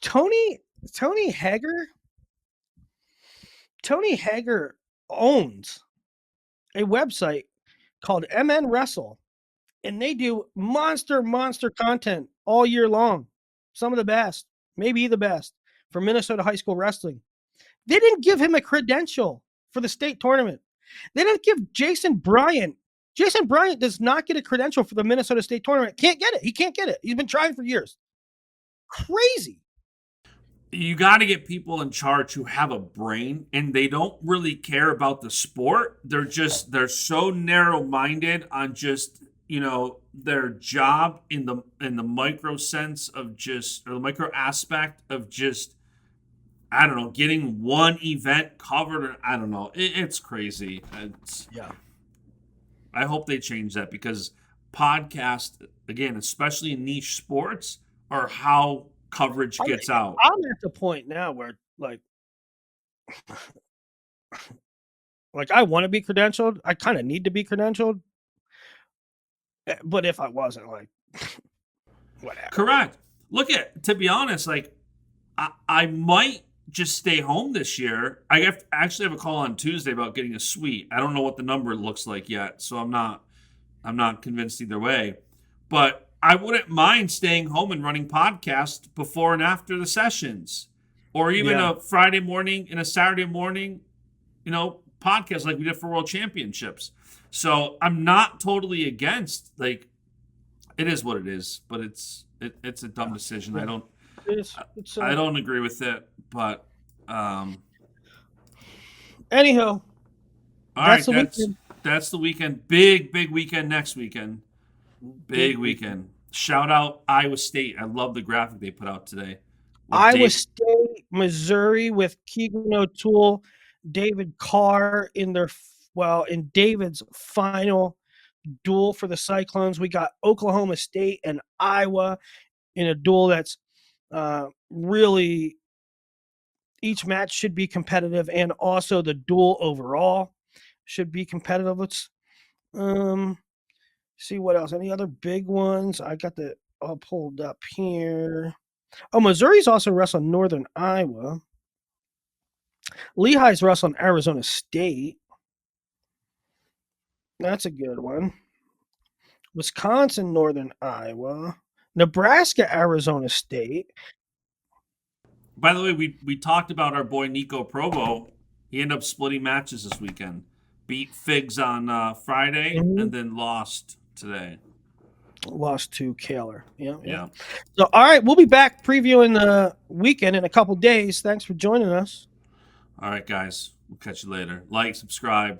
[SPEAKER 2] Tony Hager. Tony Hager owns a website called MN Wrestle, and they do monster content all year long. Some of the best, maybe the best, for Minnesota high school wrestling. They didn't give him a credential for the state tournament. They didn't give Jason Bryant. Jason Bryant does not get a credential for the Minnesota State Tournament. Can't get it. He can't get it. He's been trying for years. Crazy.
[SPEAKER 1] you got to get people in charge who have a brain and they don't really care about the sport. They're so narrow-minded on just, their job in the micro sense of just, or the micro aspect of just, I don't know, getting one event covered. Or, I don't know. It's crazy.
[SPEAKER 2] Yeah.
[SPEAKER 1] I hope they change that, because podcasts, again, especially in niche sports, are how coverage gets out.
[SPEAKER 2] I'm at the point now where like I want to be credentialed. I kind of need to be credentialed. But if I wasn't, like, whatever.
[SPEAKER 1] Correct. To be honest, like, I might just stay home this year. Actually have a call on Tuesday about getting a suite. I don't know what the number looks like yet, so I'm not convinced either way. But I wouldn't mind staying home and running podcasts before and after the sessions, or even a Friday morning and a Saturday morning, podcast like we did for World Championships. So I'm not totally against, like, it is what it is, but it's a dumb decision. I don't agree with it, but
[SPEAKER 2] anyhow,
[SPEAKER 1] that's the weekend. That's the weekend. Big weekend next weekend. Big weekend. Shout out Iowa State. I love the graphic they put out today.
[SPEAKER 2] Iowa State, Missouri, with Keegan O'Toole, David Carr in David's final duel for the Cyclones. We got Oklahoma State and Iowa in a duel that's really, each match should be competitive, and also the duel overall should be competitive. Let's see what else. Any other big ones? I got the all pulled up here. Oh, Missouri's also wrestling Northern Iowa. Lehigh's wrestling Arizona State. That's a good one. Wisconsin, Northern Iowa. Nebraska, Arizona State.
[SPEAKER 1] By the way, we talked about our boy Nico Provo. He ended up splitting matches this weekend. Beat Figs on Friday and then lost today.
[SPEAKER 2] Lost to Kaler. Yeah. So, all right, we'll be back previewing the weekend in a couple days. Thanks for joining us.
[SPEAKER 1] All right, guys. We'll catch you later. Like, subscribe.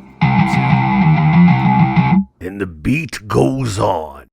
[SPEAKER 3] And the beat goes on.